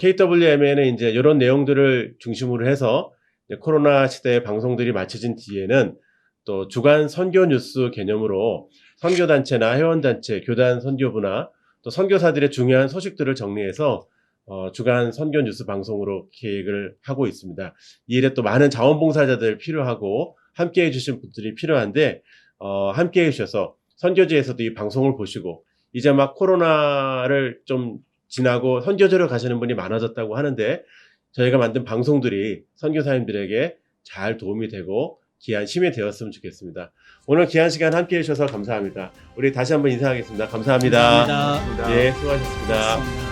KWMA는 이제 이런 내용들을 중심으로 해서 이제 코로나 시대의 방송들이 마쳐진 뒤에는 또 주간 선교 뉴스 개념으로 선교단체나 회원단체, 교단 선교부나 또 선교사들의 중요한 소식들을 정리해서 주간 선교 뉴스 방송으로 계획을 하고 있습니다. 이 일에 또 많은 자원봉사자들 필요하고 함께해 주신 분들이 필요한데 함께해 주셔서 선교지에서도 이 방송을 보시고 이제 막 코로나를 좀 지나고 선교지로 가시는 분이 많아졌다고 하는데 저희가 만든 방송들이 선교사님들에게 잘 도움이 되고 귀한 힘이 되었으면 좋겠습니다. 오늘 귀한 시간 함께해 주셔서 감사합니다. 우리 다시 한번 인사하겠습니다. 감사합니다. 감사합니다. 예, 수고하셨습니다. 고맙습니다.